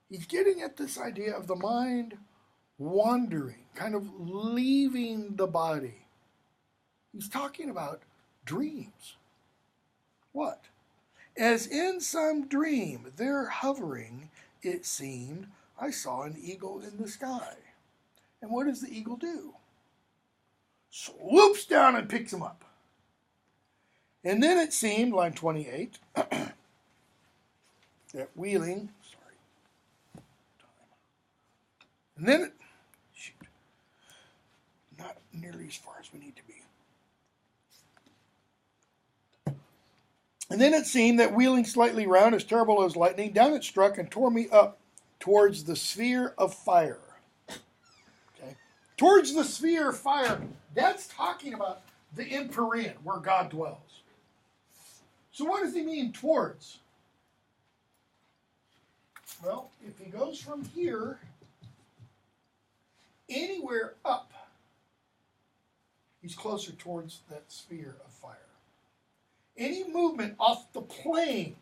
He's getting at this idea of the mind wandering, kind of leaving the body. He's talking about dreams. What? As in some dream, there hovering, it seemed, I saw an eagle in the sky. And what does the eagle do? Swoops down and picks him up. And then it seemed, line 28, that wheeling, and then not nearly as far as we need to be. And then it seemed that wheeling slightly round, as terrible as lightning, down it struck and tore me up towards the sphere of fire. Okay? Towards the sphere of fire. That's talking about the empyrean, where God dwells. So what does he mean, towards? Well, if he goes from here anywhere up, he's closer towards that sphere of fire. Any movement off the plane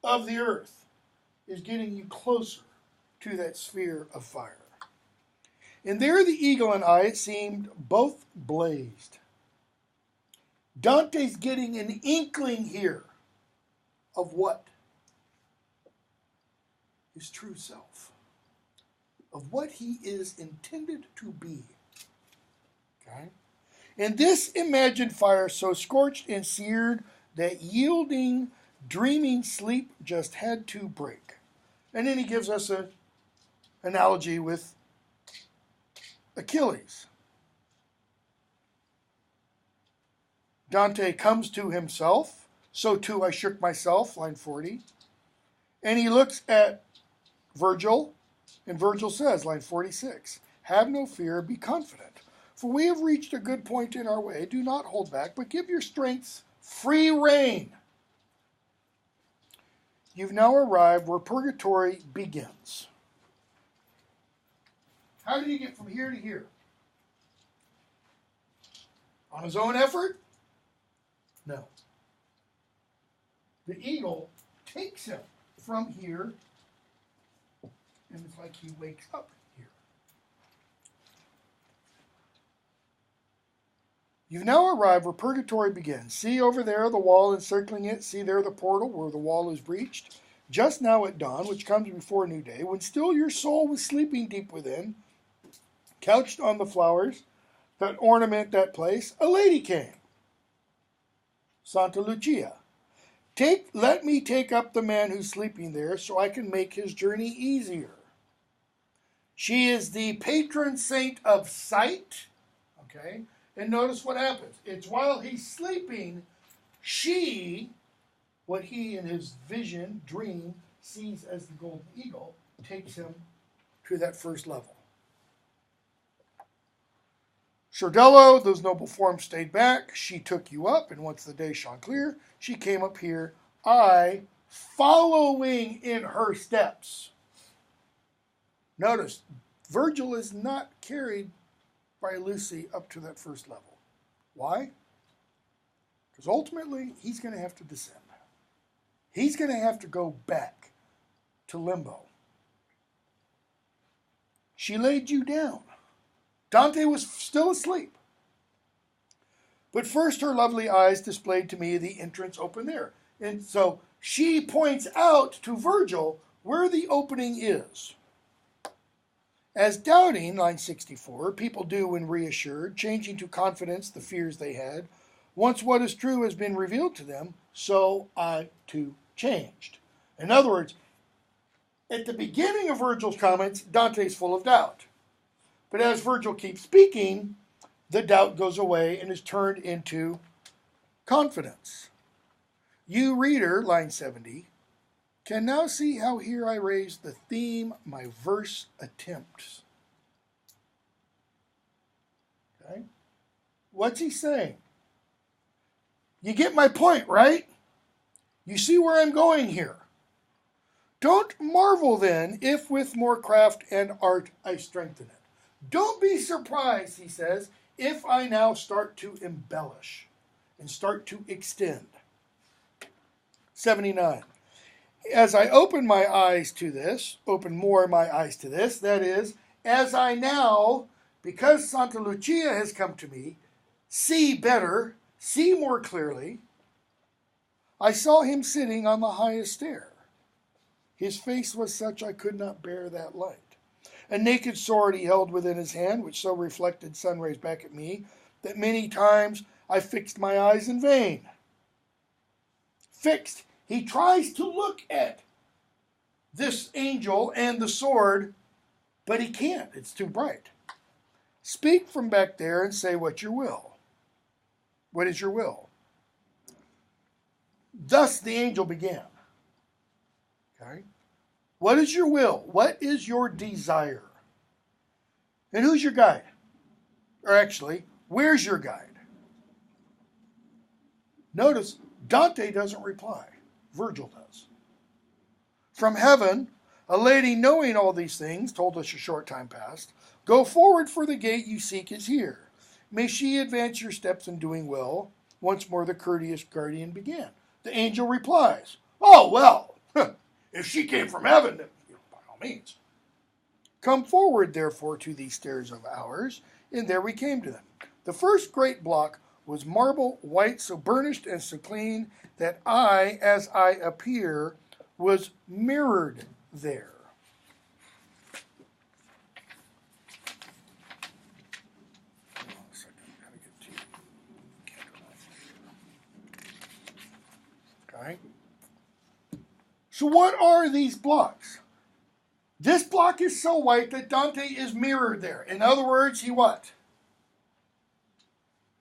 of the earth is getting you closer to that sphere of fire. And there the eagle and I, it seemed, both blazed. Dante's getting an inkling here of what? His true self. Of what he is intended to be. Okay? And this imagined fire so scorched and seared that yielding, dreaming sleep just had to break. And then he gives us an analogy with Achilles. Dante comes to himself, so too I shook myself, line 40. And he looks at Virgil, and Virgil says, line 46, have no fear, be confident. For we have reached a good point in our way. Do not hold back, but give your strengths free rein. You've now arrived where Purgatory begins. How did he get from here to here? On his own effort? No. The eagle takes him from here, and it's like he wakes up here. You've now arrived where Purgatory begins. See over there the wall encircling it. See there the portal where the wall is breached. Just now at dawn, which comes before new day, when still your soul was sleeping deep within, couched on the flowers that ornament that place, a lady came. Santa Lucia. Let me take up the man who's sleeping there so I can make his journey easier. She is the patron saint of sight. Okay? And notice what happens. It's while he's sleeping, what he in his vision, dream, sees as the golden eagle, takes him to that first level. Sordello, those noble forms stayed back. She took you up, and once the day shone clear, she came up here, I following in her steps. Notice, Virgil is not carried by Lucy up to that first level. Why? Because ultimately, he's going to have to descend. He's going to have to go back to limbo. She laid you down. Dante was still asleep. But first her lovely eyes displayed to me the entrance open there. And so she points out to Virgil where the opening is. As doubting, line 64, people do when reassured, changing to confidence the fears they had, once what is true has been revealed to them, so I too changed. In other words, at the beginning of Virgil's comments, Dante's full of doubt. But as Virgil keeps speaking, the doubt goes away and is turned into confidence. You, reader, line 70, can now see how here I raise the theme my verse attempts. Okay? What's he saying? You get my point, right? You see where I'm going here. Don't marvel then if with more craft and art I strengthen it. Don't be surprised, he says, if I now start to embellish and start to extend. 79. As I open my eyes to this, open more my eyes to this, that is, as I now, because Santa Lucia has come to me, see better, see more clearly, I saw him sitting on the highest stair. His face was such I could not bear that light. A naked sword he held within his hand, which so reflected sun rays back at me, that many times I fixed my eyes in vain. Fixed. He tries to look at this angel and the sword, but he can't. It's too bright. Speak from back there and say what you will. What is your will? Thus the angel began. Okay? What is your will? What is your desire? And who's your guide? Or actually, where's your guide? Notice, Dante doesn't reply. Virgil does. From heaven, a lady knowing all these things told us a short time past, go forward, for the gate you seek is here. May she advance your steps in doing well. Once more the courteous guardian began. The angel replies, oh, well, if she came from heaven, then, by all means. Come forward, therefore, to these stairs of ours, and there we came to them. The first great block was marble white, so burnished and so clean, that I, as I appear, was mirrored there. Okay. So what are these blocks? This block is so white that Dante is mirrored there. In other words, he what?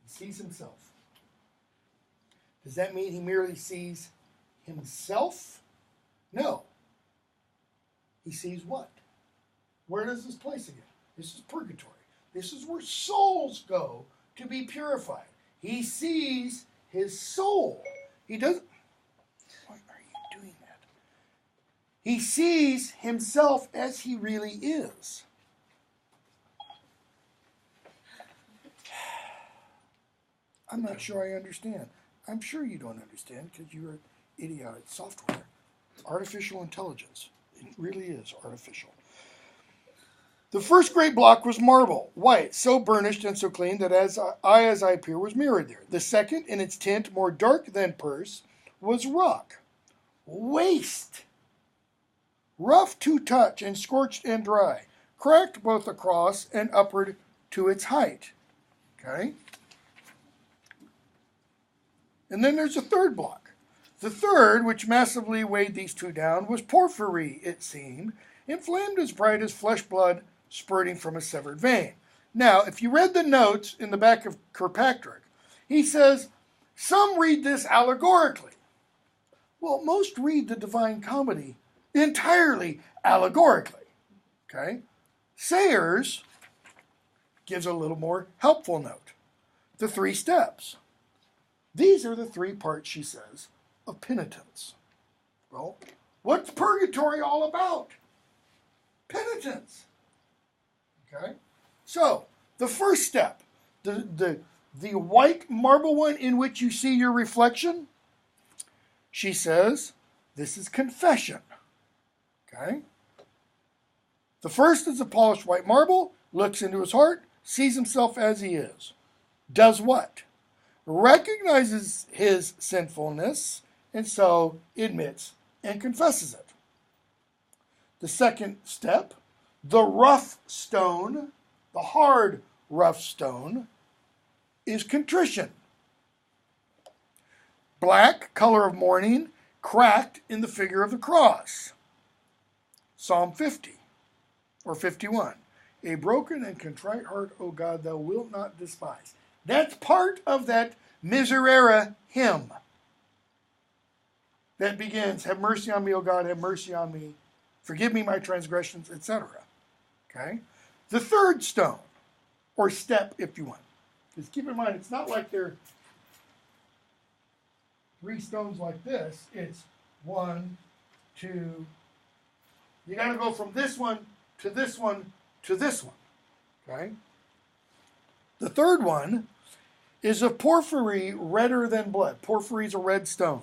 He sees himself. Does that mean he merely sees himself? No. He sees what? Where does this place again? This is purgatory. This is where souls go to be purified. He sees his soul. He doesn't. Why are you doing that? He sees himself as he really is. I'm not sure I understand. I'm sure you don't understand because you're an idiot at software. Artificial intelligence. It really is artificial. The first great block was marble, white, so burnished and so clean that as I appear was mirrored there. The second, in its tint more dark than purse, was rock, waste, rough to touch and scorched and dry, cracked both across and upward to its height. Okay? And then there's a third block. The third, which massively weighed these two down, was porphyry, it seemed, inflamed as bright as flesh blood spurting from a severed vein. Now, if you read the notes in the back of Kirkpatrick, he says, some read this allegorically. Well, most read the Divine Comedy entirely allegorically. Okay? Sayers gives a little more helpful note. The 3 steps. These are the 3 parts, she says, of penitence. Well, what's purgatory all about? Penitence. Okay? So, the first step, the white marble one in which you see your reflection, she says, this is confession. Okay? The first is a polished white marble, looks into his heart, sees himself as he is. Does what? recognizes his sinfulness, and so admits and confesses it. The second step, the rough stone, the hard, rough stone, is contrition. Black, color of mourning, cracked in the figure of the cross. Psalm 50 or 51. A broken and contrite heart, O God, thou wilt not despise. That's part of that Miserere hymn that begins, have mercy on me, O God, have mercy on me. Forgive me my transgressions, etc. Okay? The third stone, or step if you want. Because keep in mind, it's not like they're three stones like this. It's 1, 2. You got to go from this one to this one to this one. Okay? The third one is a porphyry redder than blood. Porphyry is a red stone.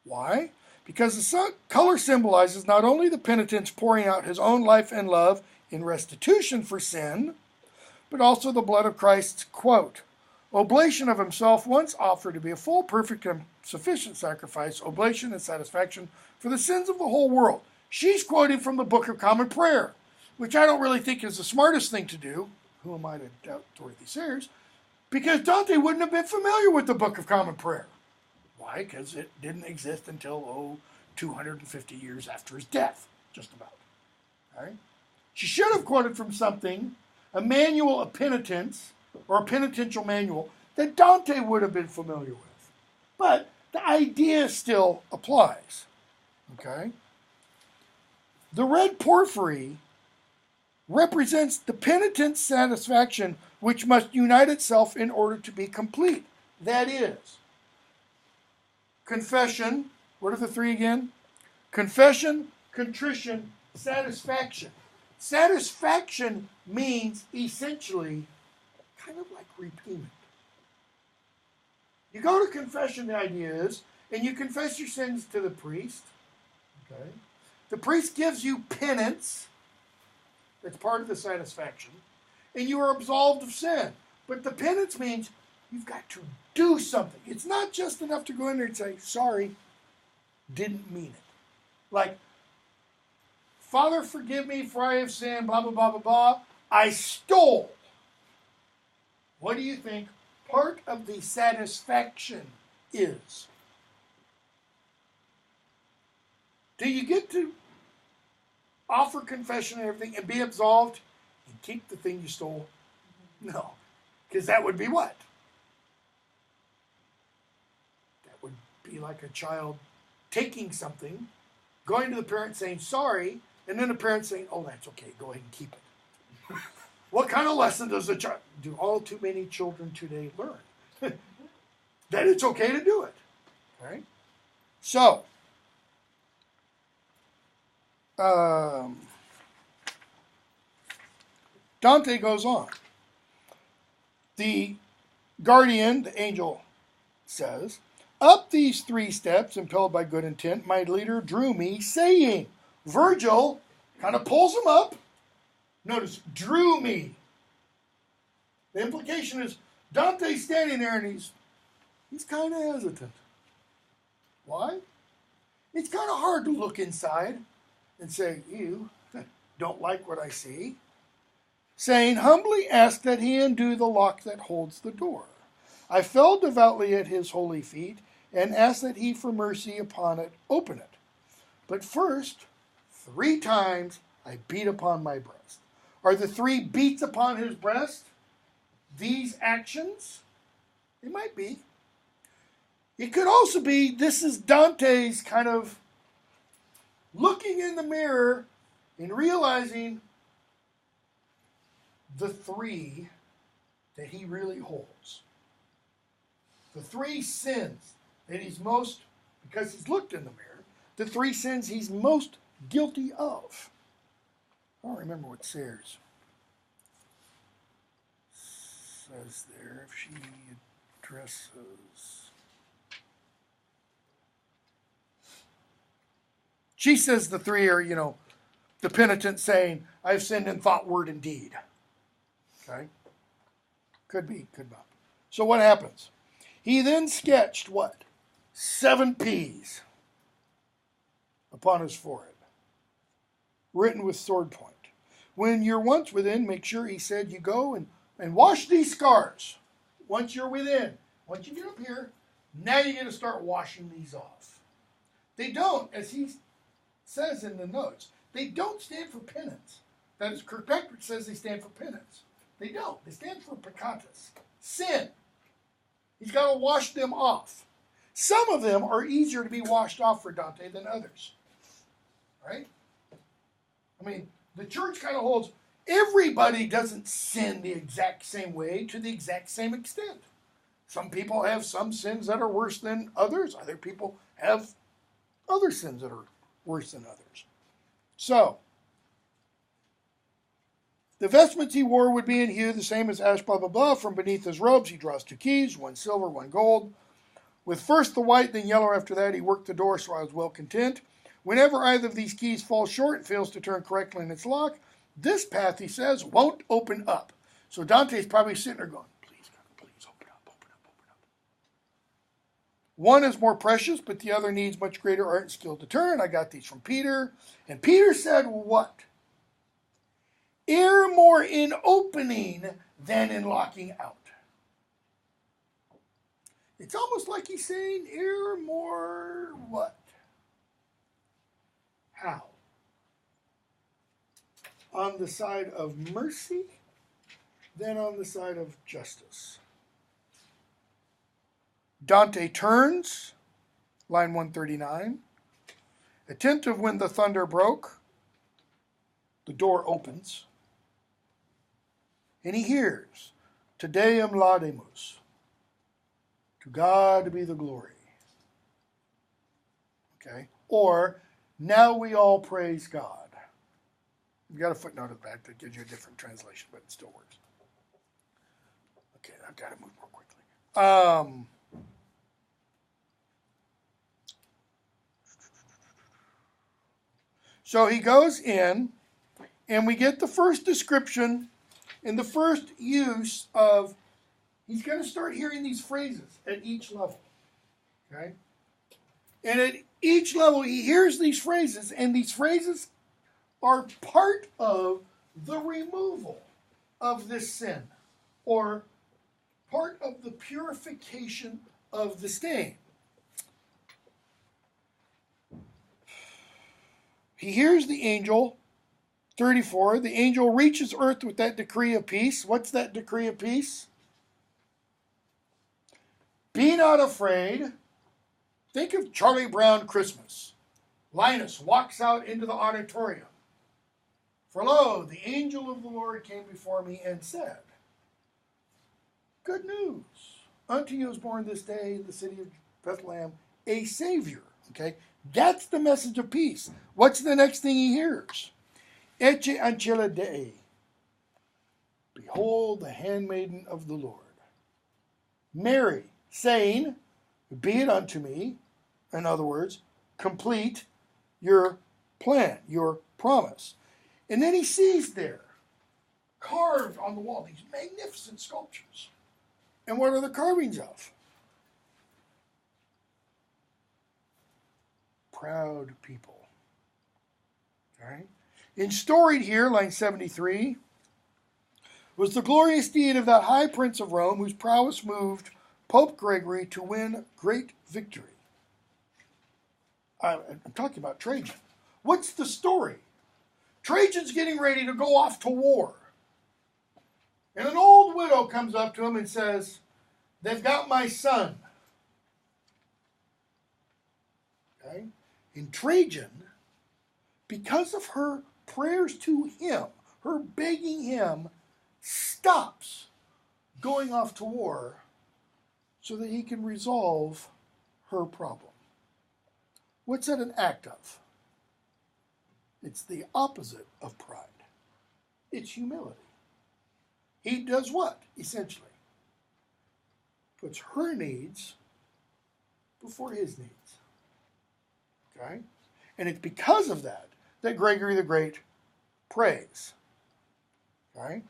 Why? Because the color symbolizes not only the penitent's pouring out his own life and love in restitution for sin, but also the blood of Christ's, quote, oblation of himself once offered to be a full, perfect, and sufficient sacrifice, oblation and satisfaction for the sins of the whole world. She's quoting from the Book of Common Prayer, which I don't really think is the smartest thing to do. Who am I to doubt Dorothy Sayers? Because Dante wouldn't have been familiar with the Book of Common Prayer. Why? Because it didn't exist until, 250 years after his death, just about. All right? She should have quoted from something, a manual of penitence, or a penitential manual, that Dante would have been familiar with. But the idea still applies. Okay? The red porphyry represents the penitent's satisfaction, which must unite itself in order to be complete. That is, confession, what are the three again? Confession, contrition, satisfaction. Satisfaction means essentially kind of like repayment. You go to confession, the idea is, and you confess your sins to the priest. Okay? The priest gives you penance. That's part of the satisfaction. And you are absolved of sin. But the penance means you've got to do something. It's not just enough to go in there and say, sorry, didn't mean it. Like, Father, forgive me for I have sinned, blah, blah, blah, blah, blah. I stole. What do you think part of the satisfaction is? Do you get to offer confession and everything and be absolved and keep the thing you stole? No. Because that would be what? That would be like a child taking something, going to the parent saying sorry, and then the parent saying, oh, that's okay, go ahead and keep it. What kind of lesson does a child, do all too many children today learn? That it's okay to do it. Right? So, Dante goes on. The guardian, the angel, says, up these 3 steps, impelled by good intent, my leader drew me, saying, Virgil kind of pulls him up. Notice, drew me. The implication is Dante's standing there and he's kind of hesitant. Why? It's kind of hard to look inside and say, you don't like what I see. Saying, humbly ask that he undo the lock that holds the door. I fell devoutly at his holy feet and asked that he for mercy upon it open it. But first, 3 times I beat upon my breast. Are the 3 beats upon his breast these actions? It might be. It could also be this is Dante's kind of looking in the mirror and realizing the 3 that he really holds. The 3 sins that he's most, because he's looked in the mirror, the 3 sins he's most guilty of. I don't remember what Sayers says there, if she addresses. She says the 3 are, the penitent saying, I've sinned in thought, word, and deed. Okay? Could be, could not. So what happens? He then sketched what? 7 P's upon his forehead, written with sword point. When you're once within, make sure, he said, you go and wash these scars. Once you're within, once you get up here, now you're going to start washing these off. They don't, as he says in the notes, they don't stand for penance. That is, Kirkpatrick says they stand for penance. They don't. They stand for peccatus, sin. He's got to wash them off. Some of them are easier to be washed off for Dante than others. Right? I mean, the church kind of holds everybody doesn't sin the exact same way to the exact same extent. Some people have some sins that are worse than others. Other people have other sins that are worse than others. So, the vestments he wore would be in hue the same as ash, blah, blah, blah. From beneath his robes, he draws 2 keys, 1 silver, 1 gold. With first the white, then yellow after that, he worked the door, so I was well content. Whenever either of these keys falls short and fails to turn correctly in its lock, this path, he says, won't open up. So Dante's probably sitting there going, please, God, please, open up, open up, open up. One is more precious, but the other needs much greater art and skill to turn. I got these from Peter. And Peter said what? Err more in opening than in locking out. It's almost like he's saying, err more what? How? On the side of mercy than on the side of justice. Dante turns, line 139. Attentive when the thunder broke, the door opens, and he hears, Te Deum laudemus, to God be the glory. Okay? Or, now we all praise God. You've got a footnote at the back that gives you a different translation, but it still works. Okay, I've got to move more quickly. So he goes in, and we get the first description and the first use of, he's going to start hearing these phrases at each level. Okay? And at each level, he hears these phrases, and these phrases are part of the removal of this sin, or part of the purification of the stain. He hears the angel, 34, the angel reaches earth with that decree of peace. What's that decree of peace? Be not afraid. Think of Charlie Brown Christmas. Linus walks out into the auditorium. For lo, the angel of the Lord came before me and said, good news. Unto you is born this day in the city of Bethlehem a Savior. Okay? That's the message of peace. What's the next thing he hears? Ecce ancilla Dei. Behold the handmaiden of the Lord. Mary, saying, be it unto me. In other words, complete your plan, your promise. And then he sees there, carved on the wall, these magnificent sculptures. And what are the carvings of? Proud people. All right? Instoried here, line 73, was the glorious deed of that high prince of Rome whose prowess moved Pope Gregory to win great victory. I'm talking about Trajan. What's the story? Trajan's getting ready to go off to war. And an old widow comes up to him and says, they've got my son. Okay? And Trajan, because of her prayers to him, her begging him, stops going off to war so that he can resolve her problem. What's that an act of? It's the opposite of pride. It's humility. He does what, essentially? Puts her needs before his needs. Okay? And it's because of that that Gregory the Great prays. Okay?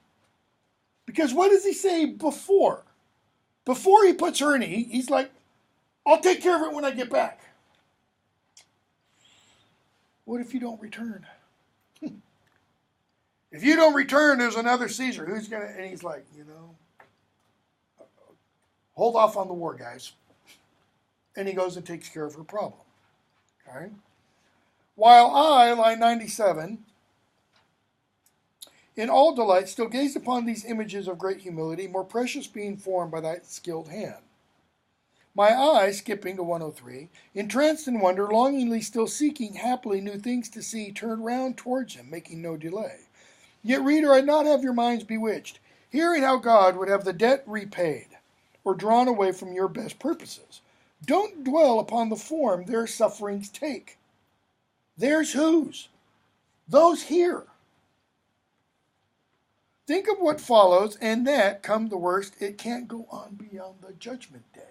Because what does he say before? Before he puts her in, he's like, I'll take care of it when I get back. What if you don't return? If you don't return, there's another Caesar. Who's going to, and he's like, hold off on the war, guys. And he goes and takes care of her problem. Okay? While I, line 97, in all delight, still gazed upon these images of great humility, more precious being formed by thy skilled hand. My eye, skipping to 103, entranced in wonder, longingly still seeking happily new things to see, turned round towards him, making no delay. Yet, reader, I'd not have your minds bewitched, hearing how God would have the debt repaid, or drawn away from your best purposes. Don't dwell upon the form their sufferings take. Theirs whose? Those here. Think of what follows, and that, come the worst, it can't go on beyond the judgment day.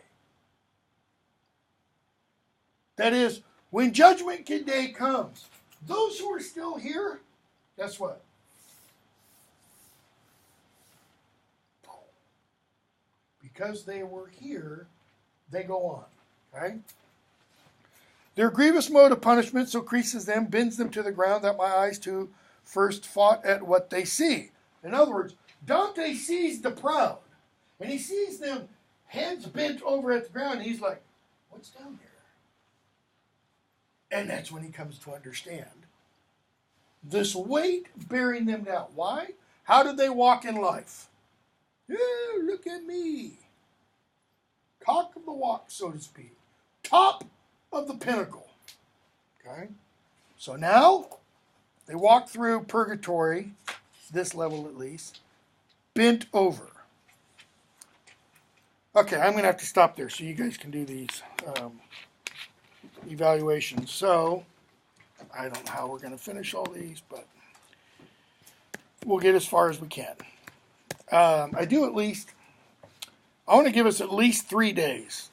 That is, when judgment day comes, those who are still here, guess what? Because they were here, they go on. Okay? Their grievous mode of punishment so creases them, bends them to the ground, that my eyes too first fought at what they see. In other words, Dante sees the proud, and he sees them heads bent over at the ground, and he's like, what's down here? And that's when he comes to understand this weight bearing them down. Why? How did they walk in life? Oh, look at me. Cock of the walk, so to speak. Top of the pinnacle. Okay? So now, they walk through Purgatory, this level at least, bent over. Okay, I'm going to have to stop there so you guys can do these evaluations. So, I don't know how we're going to finish all these, but we'll get as far as we can. I want to give us at least 3 days